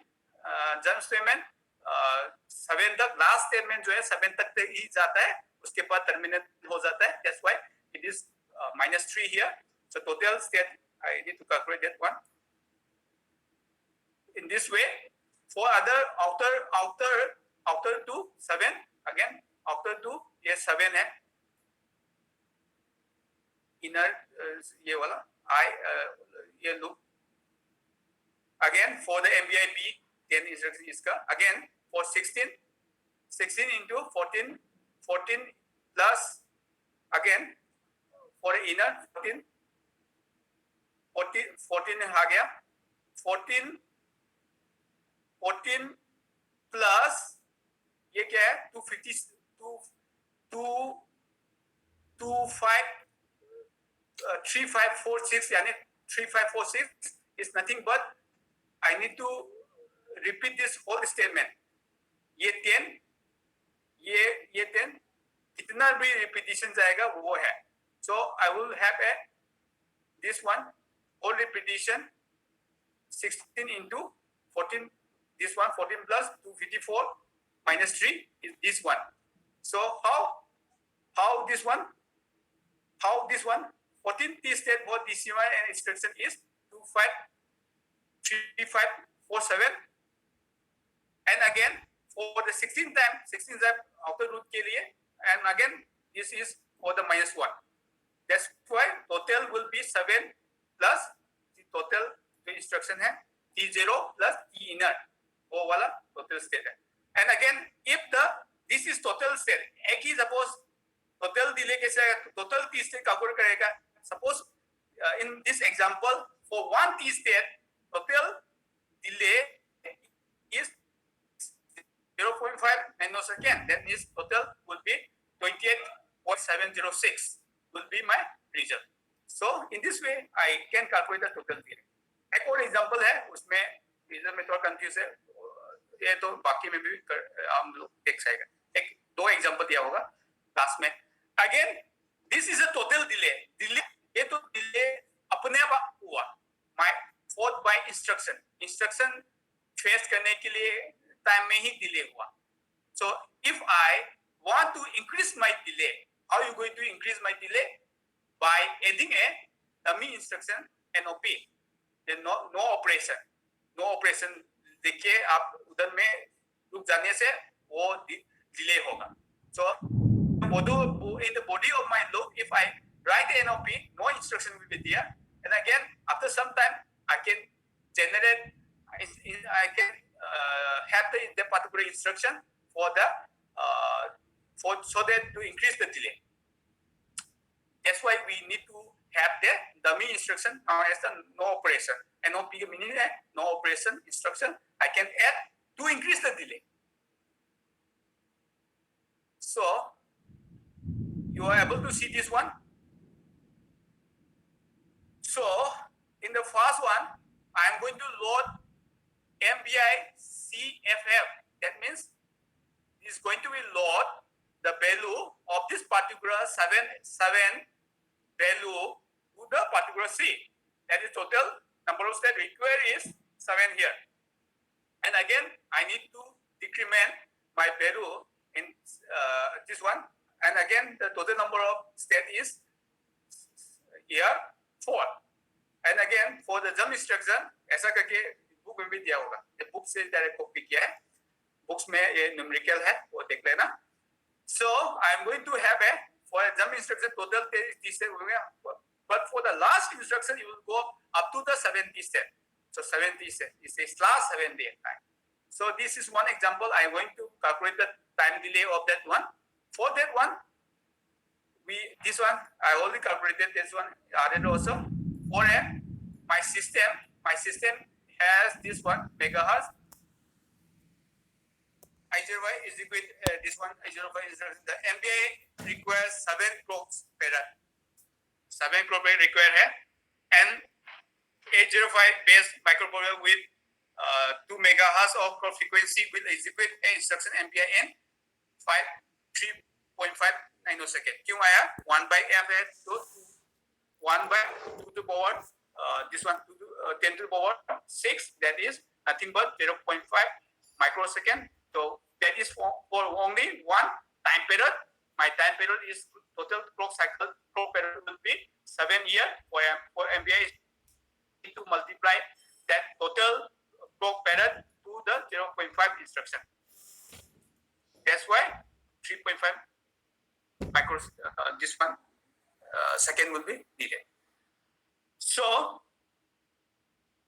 7 तक, लास्ट स्टेटमेंट जो है 7 तक ही जाता है, उसके बाद टर्मिनेट हो जाता है, that's why it is -3 here. So total state I need to calculate that one in this way. For other outer to 7, again outer to ये 7 है, inner ये वाला ये loop, again for the MBIB 10 instruction इसका, again for 16 into 14 plus, again for inner 14 आ गया, 14 plus ये क्या है, 3546, यानी 3546 is nothing but I need to repeat this whole statement. ये 10 ये 10 कितना भी repetition जाएगा वो है. So I will have a this one whole repetition 16 into 14. This one 14 plus 254 minus 3 is this one. So how this one 14 T state for DCY and instruction is 253547, and again for the 16 time outer root के लिए, and again this is for the minus 1. That's why total will be 7 plus the total जो instruction है T0 plus T inner, वो वाला total state है. And again if this is total state, एक ही suppose total delay कैसे आएगा, total T state calculate करेगा. Suppose in this example for one T state total delay is 0.5 nanosecond, that means total will be 28.706 will be my result. So in this way I can calculate the total delay. एक और example है, उसमें result में थोड़ा confuse है, ये तो बाकी में भी हम लोग देख सकेगा. एक दो एग्जांपल दिया होगा क्लास में. Again this is a total delay. ये तो डिले अपने आप हुआ, my fourth by instruction phase करने के लिए टाइम में ही डिले हुआ. So if I want to increase my delay, how you going to increase my delay? By adding a dummy instruction NOP. No operation देखिए आप उधर में रुक जाने से वो डिले होगा. सो in the body of my loop, if I write the NOP, no instruction will be there, and again after some time I can generate, I can have the particular instruction for the so that to increase the delay. That's why we need to have the dummy instruction as the no operation. NOP meaning no operation instruction I can add to increase the delay. So you are able to see this one. So in the first one I am going to load MBI CFF. That means it is going to be load the value of this particular 7 value to the particular C. That is total number of steps required is 7 here. And again I need to decrement my value in this one. And again the total number of steps is here 4. And again for the jump instruction ऐसा करके book में भी दिया होगा. ये book से direct copy किया है, बुक्स में ये न्यूमेरिकल है, वो देख लेना. So I am going to have a for a jump instruction total 30 steps हो गया, but for the last instruction you will go up to the 70 step. So 70 step is a last 7 day time. So this is one example. I am going to calculate the time delay of that one. For that one, this one I already calculated. This one added also. For my system has this one megahertz. I0Y is equal this one I05 is the MBA requires 7 clocks per hour. 7 clock per required है, and 805 base microcontroller with 2 megahertz of clock frequency will execute a instruction MPI in 3.5 nanosecond. क्यों आया? 1 by f है तो 1 by 2 to the power this one 10 to the power 6, that is nothing but 0.5 microsecond. So that is for only one time period. My time period is total clock cycle. Clock period will be 7 years for MBI to multiply that total clock period to the 0.5 instruction. That's why 3.5 this one second will be needed. So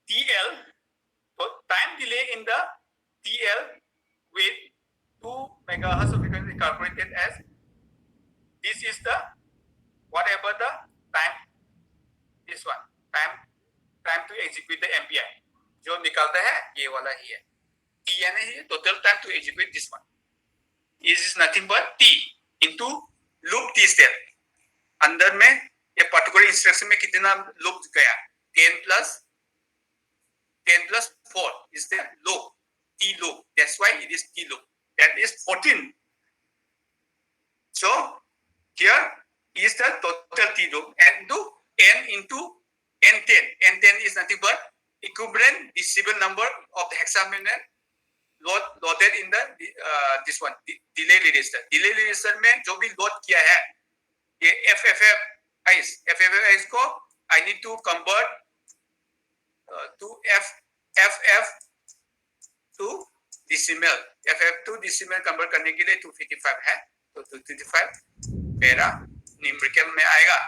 TL, so time delay in the TL with 2 megahertz of frequency calculated as this is the whatever the time, this one time to execute the MPI जो निकालता है ये वाला ही है. T यानी है total time to execute this one is nothing but T into loop T step. अंदर में ये particular instruction में कितना loop गया, 10 plus 4 is the loop. loop, that is 14. So here is the total T loop, and do n into n10. N10 is nothing but equivalent decimal number of the hexameter loaded in the this one delay register. Delay register में जो भी load किया है ये FFFIs को I need to convert to FF to decimal. FF to decimal convert करने के लिए 255 है, तो 255 मेरा numerical में आएगा.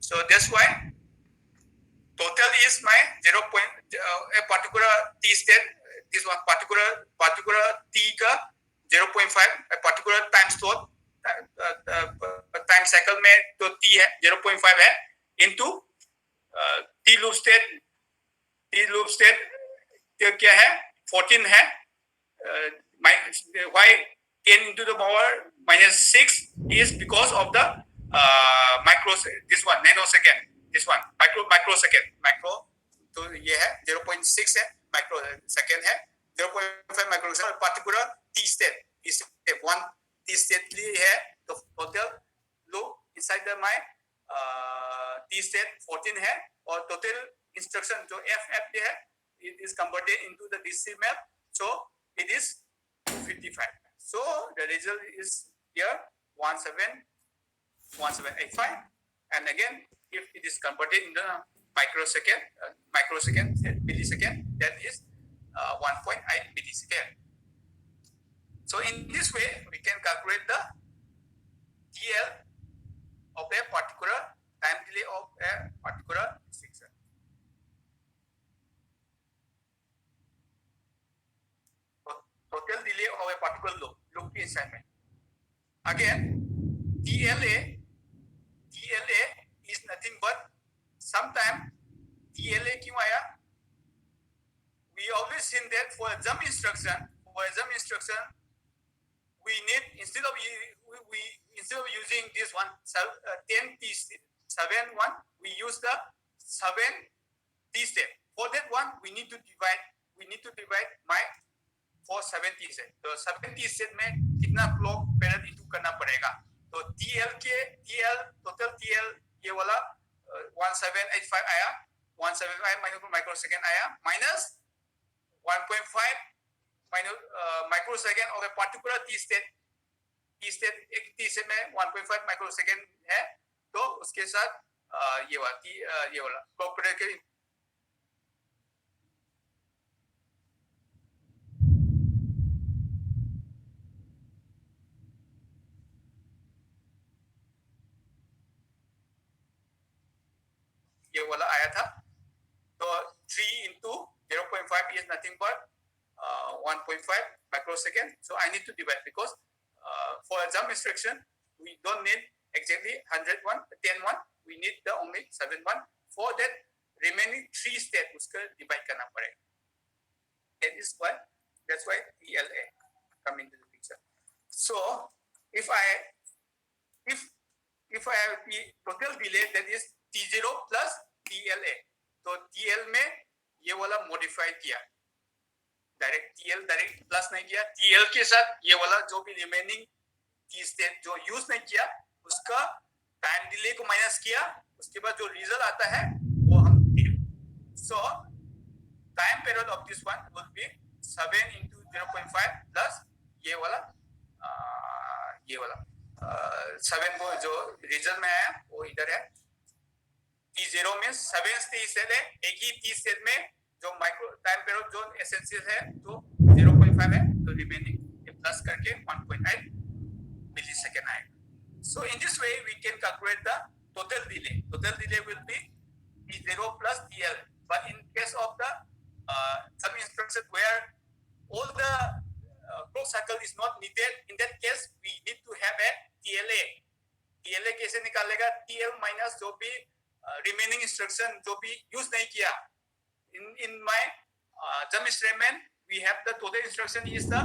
So that's why total is my 0. A particular T state, this one particular T का 0.5, a particular time slot time cycle में तो T है 0.5 है into T loop state क्या है 14 है. Why 10 into the power minus 6 is because of the this one nanosecond, this one microsecond तो ये है 0.6 है microsecond है 0.5 microsecond. particular T state is one T state लिए है तो total loop inside the my T state 14 है और total instruction जो FF है it is converted into the decimal, so it is 255. So the result is here 1785, and again if it is converted in the millisecond, that is 1.8 millisecond. So in this way we can calculate the TL of a particular time delay of a particular instruction. Total delay of a particular loop की assignment. Again, TLA is nothing but sometime TLA क्यों आया? We always seen that for a jump instruction, we need instead of using this one 10 T7 one, we use the 7 T step. For that one, we need to divide my for 7 T set. तो 7 T set में कितना clock period into करना पड़ेगा? तो total TL ये वाला 1785 आया, 175 microsecond आया माइनस 1.5 माइक्रोसेकंड और पर्टिकुलर T state एक T set में 1.5 माइक्रोसेकंड है, तो उसके साथ ये वाला क्लॉक पीरियड के ये वाला आया था. तो 3 into 0.5 is nothing but 1.5 microsecond. So I need to divide because for a jump instruction we don't need exactly 100 1, 10 1. We need the only 7 1. For that remaining 3 steps उसका divide करना पड़ेगा. That's why TLA come into the picture. So if I have the total delay, that is T0 plus TLA. तो TL में ये वाला modify किया, TL direct plus नहीं किया, TL के साथ ये वाला जो भी रिमेनिंग T स्टेट जो यूज नहीं किया उसका टाइम डिले को माइनस किया, उसके बाद जो रिजल्ट आता है वो हम दिए. So time period of this one will be 7 into 0.5 plus ये वाला 7 को जो रिजल्ट में आया वो इधर है. T0 में 7 T सेट है, एक ही T सेट में जो माइक्रो टाइम पीरियड जो एसेंशियल है तो 0.5 है, तो रिमेनिंग ये प्लस करके 1.8 मिलीसेकंड आएगा. So in this way we can calculate the total delay. Total delay will be T0 plus TL. But in case of the some instruction where all the clock cycle is not needed, in that case we need to have a TLA. TLA कैसे निकालेगा? TL minus जो भी remaining instruction जो भी use नहीं किया. In my jump instrument we have the total instruction is the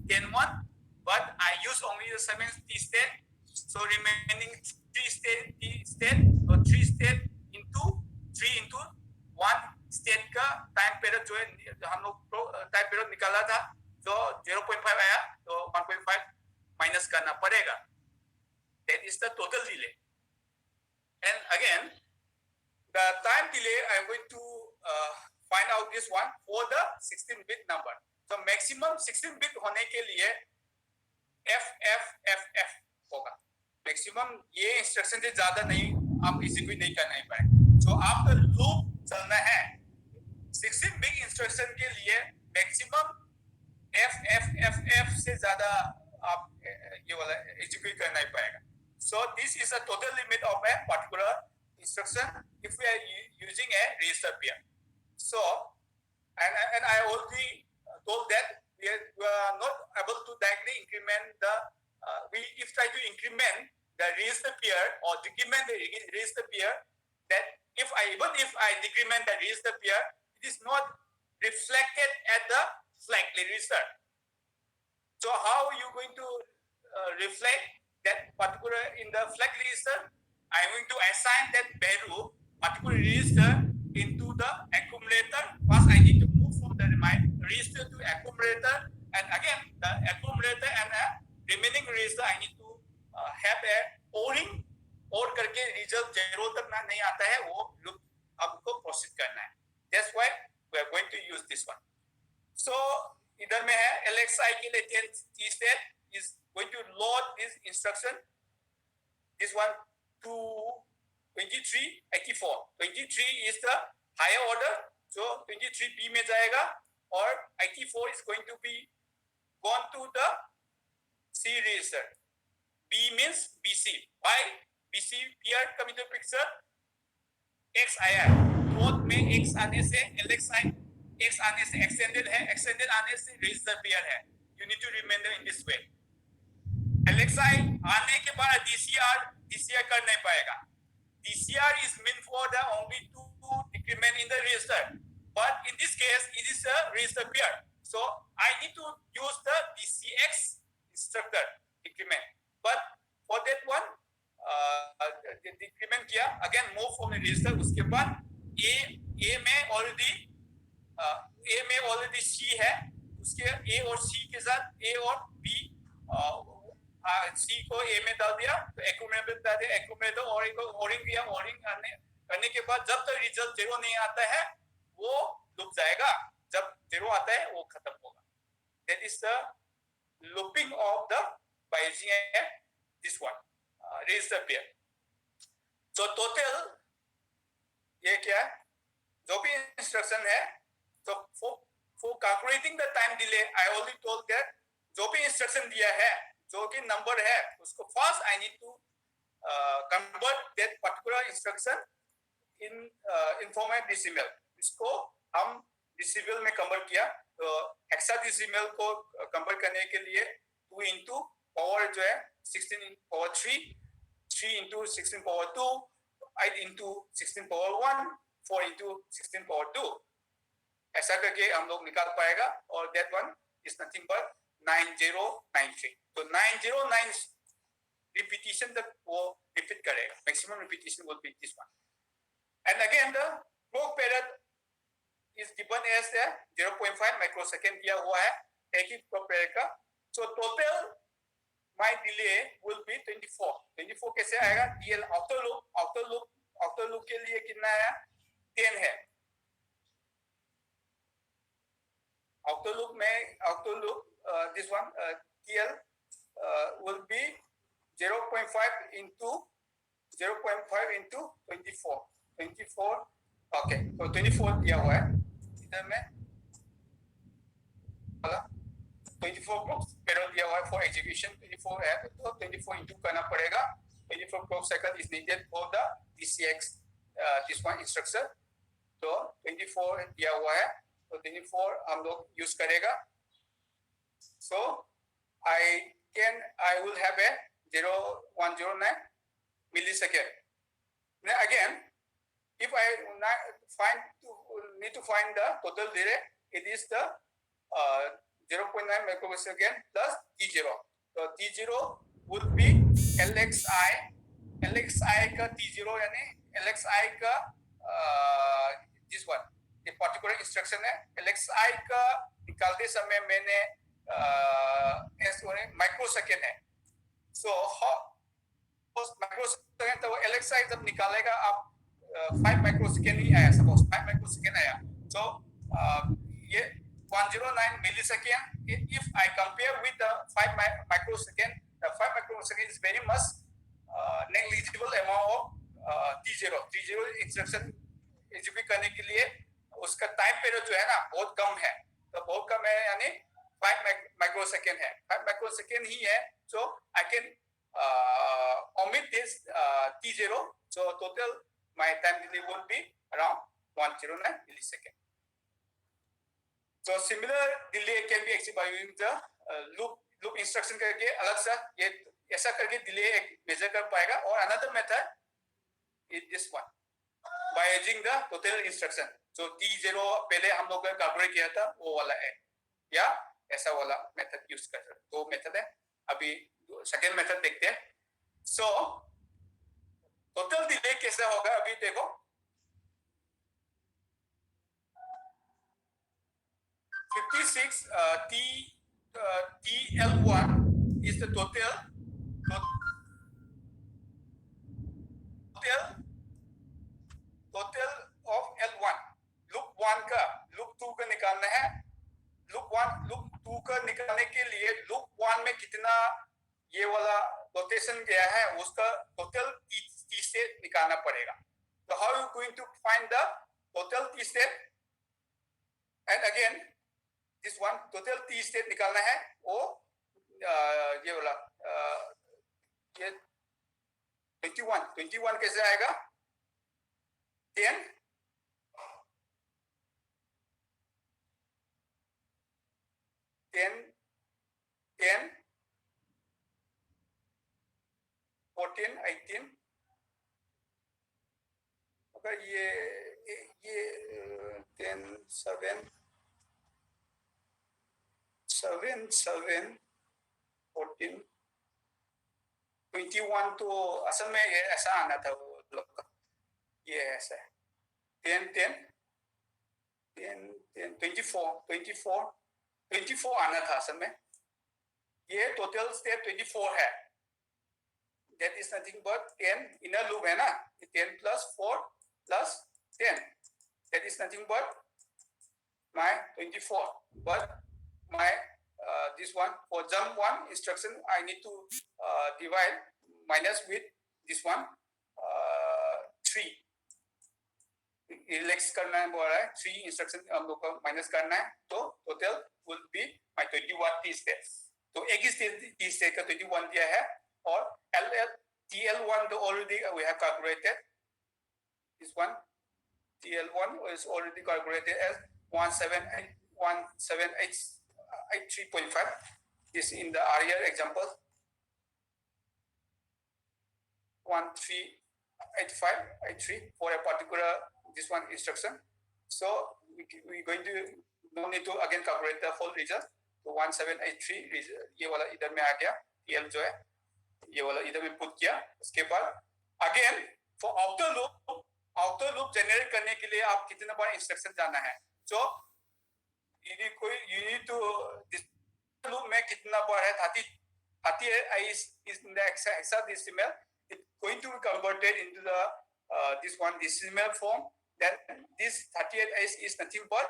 10-1, but I use only the 7 T state. So remaining 3 state so 3 state into 3 into 1 state का time period जो है हम लोग time period निकाला था जो 0.5 आया तो 1.5 माइनस करना पड़ेगा. That is the total delay. And again, the time delay I'm going to find out this one for the 16-bit number. So maximum 16-bit होने के लिए FFFF होगा. मैक्सिमम ये इंस्ट्रक्शन से ज्यादा नहीं आप एग्जीक्यूट नहीं करना ही पाएंगे. So आपका लूप चलना है 16 बिग इंस्ट्रक्शन के लिए मैक्सिमम FFFF से ज्यादा आप ये वाला एग्जीक्यूट करना ही पाएगा. So this is a total limit of a particular instruction if we are using a register pair. So and I already told that we are not able to directly increment the if try to increment the register pair or decrement the register pair, that even if I decrement the register pair, it is not reflected at the flag register. So how are you going to reflect that particular in the flag register? I'm going to assign that value particular register into the accumulator. First, I need to move from the register to accumulator, and again the accumulator and remaining register I need to have a ORing और करके result 0 तक ना नहीं आता है वो loop आपको process करना है. That's why we are going to use this one. So इधर में है LXI के लिए T state is going to load this instruction. This one to 2384. 23 is the higher order, so 23B में जाएगा और 84 is going to be gone to the C register. B means BC. Why? BC PR come into picture. X आया both में X आने से LXI X आने से extended है, extended आने से register pair है. You need to remember in this way. LXI आने के बाद DCR कर नहीं पाएगा. DCR is meant for the only to decrement in the register, but in this case it is a register pair. So I need to use the DCX instructor decrement. But for that one, decrement किया, again move from the register. उसके बाद A में already C है, उसके A और C के साथ A और B C को A में डाल दिया तो accumulator डाल दिया, accumulator ORing किया, ORing करने के बाद जब तक रिजल्ट 0 नहीं आता है वो लूप जाएगा, जब 0 आता है वो खत्म होगा. That is the looping of the by using this one register pair. So total ये क्या है, जो भी इंस्ट्रक्शन है, so for calculating the time delay I already told that जो भी इंस्ट्रक्शन दिया है, जो भी नंबर है, उसको first I need to convert that particular instruction in format decimal. इसको हम decimal में convert किया, तो hexadecimal को convert करने के लिए 2 into power जो है 16 power 3, 3 into 16 power 2, 8 into 16 power 1, 4 into 16 power 2. ऐसा करके हम लोग निकाल पाएगा और that one is nothing but 9093. तो 909 repetition तक वो repeat करेगा. Maximum repetition will be this one. And again the clock period is given as 0.5 microsecond दिया हुआ है एक ही clock period का. So total my delay will be 24. 24 कैसे आएगा? DL outer loop के लिए कितना है? 10 है. Outer loop this one TL will be 0.5 into 24. 24 okay, तो 24 दिया हुआ है इधर में, 24 clock period दिया हुआ है for execution. 24 है तो 24 into करना पड़ेगा. 24 clock cycle is needed for the DCX this one instruction. तो 24 दिया हुआ है तो 24 हम लोग यूज करेगा. So I will have a 0109 millisecond. Now again, if I need to find the total delay, it is the 0.9 microsecond plus T0. So T0 would be LXI का T0 यानी LXI का this one ये particular instruction है. LXI का निकालते समय मैंने micro second है. सो माइक्रो सेकेंड तो LXI जब निकालेगा आप 5 माइक्रो सेकेंड ही आया, सपोज 5 माइक्रो सेकेंड आया. सो ये 109 millisecond. If I compare with the 5 microsecond, the 5 microsecond is very much negligible amount of T0 instruction execute करने के लिए उसका टाइम पीरियड जो है ना बहुत कम है. तो बहुत कम है यानी 5 माइक्रोसेकेंड है. 5 माइक्रोसेकेंड ही है. So I can omit this T0. So total my time delay will be around 109 millisecond. So similar delay can be achieved by using the loop instruction करके अलग सा ये ऐसा करके delay measure कर पाएगा. और another method is this one by using the total instruction. So T0 पहले हम लोग ने कैलकुलेट किया था वो वाला है या ऐसा वाला मेथड यूज कर सकते. दो मेथड है. अभी सेकेंड मेथड देखते हैं. सो टोटल डिले कैसे होगा अभी देखो. TL1 is the total of L1. Loop 1 का लूप 2 का निकालना है. लूप 2 का निकालने के लिए लूप 1 में कितना ये वाला रोटेशन गया है उसका टोटल T स्टेट निकालना पड़ेगा. तो how you going to find the total T state. And again this one total T state निकालना है. वो ये वाला ये 21 कैसे आएगा. 10 14 18 अगर ये 10 7 14 21 तो असल में ये ऐसा आना था वो लोग का. ये ऐसा है 10 24 आना था असल में. ये टोटल स्टेप 24 है. That is nothing but 10 inner loop है ना. 10 plus 4 plus 10. That is nothing but my 24. But my this one for jump 1 instruction I need to divide minus with this one 3. Relax करना है बोल रहा है. 3 instruction हम लोग को माइनस करना है. तो total will be my 21 T steps. तो एक ही T step का 21 दिया है. और TL1 तो already we have calculated. This one TL1 is already calculated as 17883.5. This in the earlier example 138583 for a particular this one instruction. So we going to no need to again calculate the whole result. तो 1783 ये वाला इधर में आ गया. TL जो है ये वाला इधर में पुट किया. उसके बाद again for outer loop generate करने के लिए आप कितना बार इंस्ट्रक्शन जाना है. So you need to this loop में कितना बार है 38 is in the hexadecimal. It's going to be converted into the this one decimal form. Then this 38 is nothing but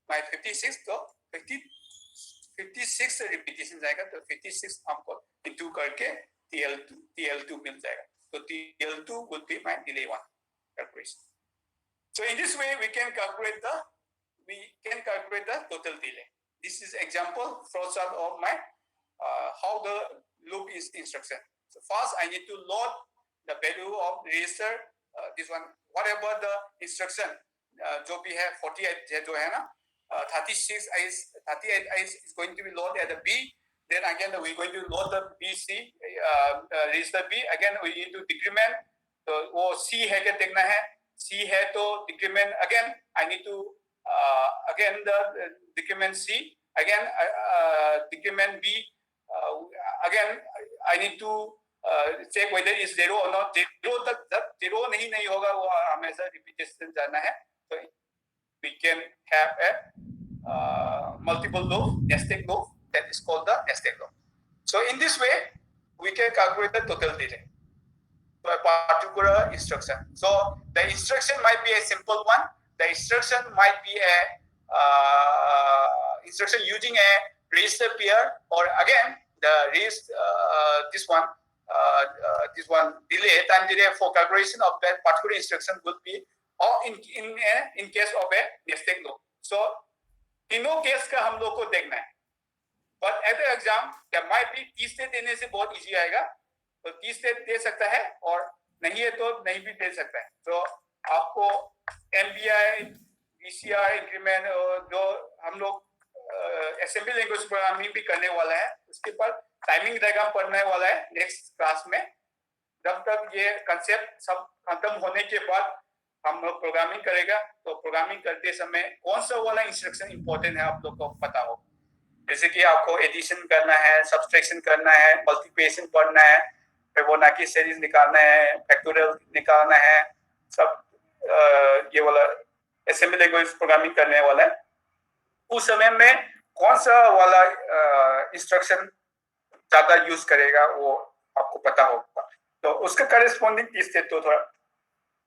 my 56. तो 56 रिपीटेशन जाएगा. तो 56 हमको इंटू करके TL2 मिल जाएगा. तो TL2 will be my delay 1 calculation. So in this way we can calculate the total delay. This is example flowchart of my how the loop is instruction. So first I need to load the value of register this one whatever the instruction जो भी है 48 जो है ना 38 is going to be loaded at the B. Then again we're going to load the BC register B. Again we need to decrement. तो वो C है क्या देखना है. C है तो decrement again I need to again the decrement C. Again decrement B. Again I need to check whether it's 0 or not. 0 तक जब 0 नहीं होगा वो हमेशा रिपीटेशन जाना है. तो we can have a multiple loop, nested loop. That is called the estate law. So in this way, we can calculate the total delay for a particular instruction. So the instruction might be a simple one. The instruction might be a instruction using a register pair, or again the this one delay, time delay for calculation of that particular instruction would be, or in case of a nested loop. So तीनों case का हम लोग को देखना है. But at the exam, there might be 30 से देने से बहुत इजी आएगा, तो 30 से दे सकता है, और नहीं है तो नहीं भी दे सकता है. तो आपको MBI, VCR इंक्रीमेंट जो हम लोग असेंबली लैंग्वेज प्रोग्रामिंग भी करने वाला है, उसके बाद टाइमिंग डायग्राम पढ़ने वाला है नेक्स्ट क्लास में. जब तक ये कंसेप्ट सब खत्म होने के बाद हम लोग प्रोग्रामिंग करेगा, तो प्रोग्रामिंग करते समय कौन सा वाला इंस्ट्रक्शन इंपॉर्टेंट है आप लोग को पता हो. जैसे कि आपको एडिशन करना है, सब्सट्रैक्शन करना है, मल्टीप्लिकेशन पढ़ना है, फिबोनाची सीरीज निकालना है, फैक्टोरियल निकालना है, सब ये वाला असेंबली लैंग्वेज प्रोग्रामिंग करने वाला है. उस समय में कौन सा वाला इंस्ट्रक्शन ज्यादा यूज करेगा वो आपको पता होगा, तो उसका करेस्पॉन्डिंग किससे तो थोड़ा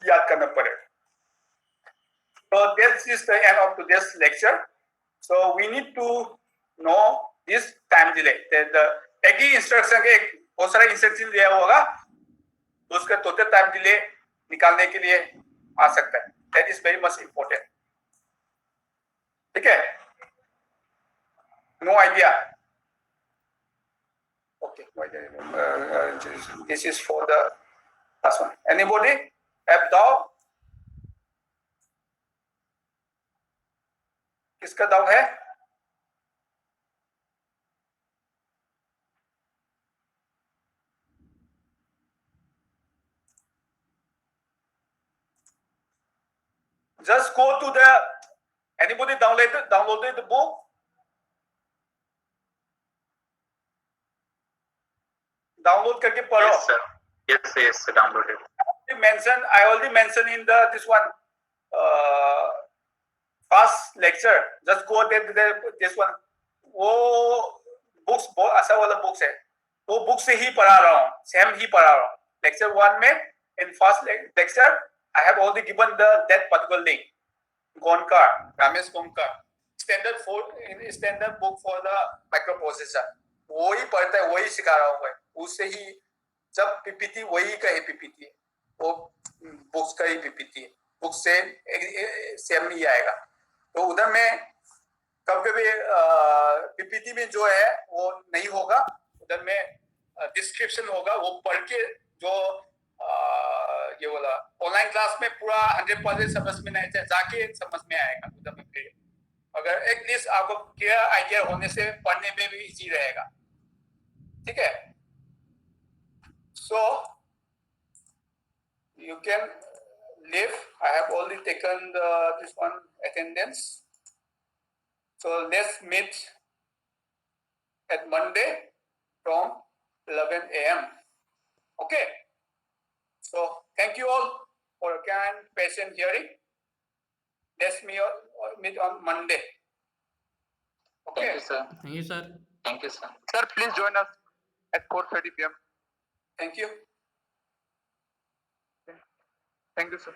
याद करना पड़ेगा. So this is the end of today's lecture. So we need to know this time delay. एक ही इंस्ट्रक्शन के बहुत सारा इंस्ट्रक्शन दिया होगा, तो उसका टोटल टाइम डिले निकालने के लिए आ सकता है. That is very much important. ठीक है? No idea. Okay. This is for the last one. Anybody have doubt? किसका डाउट है? Just go to the, anybody downloaded the book? Download करके पढ़ो. Yes, sir. Yes, downloaded. I already mentioned in the this one first lecture. Just go there this one. वो books बहुत अच्छा वाला books है, वो बुक से ही पढ़ा रहा हूँ, सेम ही पढ़ा रहा हूँ. लेक्चर 1 में in first lecture I have already given that particular link. Gonkar, Ramesh Gonkar, standard book for the microprocessor. वो ही पढ़ता है, वही सिखा रहा हूँ. उससे ही जब पीपीटी वही का ही पीपीटी, वो बुक्स का ही पीपीटी है, बुक से सेम ही आएगा. तो उधर में कभी पीपीटी में जो है वो नहीं होगा, उधर में डिस्क्रिप्शन होगा, वो पढ़ के जो ये बोला ऑनलाइन क्लास में पूरा 100% समझ में नहीं आए, जाके समझ में आएगा उधर में. फिर अगर एटलीस्ट आपको क्लियर आइडिया होने से पढ़ने में भी इजी रहेगा. ठीक है? So you can leave. I have already taken this one attendance. So let's meet at Monday from 11 a.m. Okay. So thank you all for your kind, patient hearing. Let's meet on Monday. Okay. Thank you, sir. Thank you, sir. Thank you, sir. Sir, please join us at 4:30 p.m. Thank you. Thank you, sir.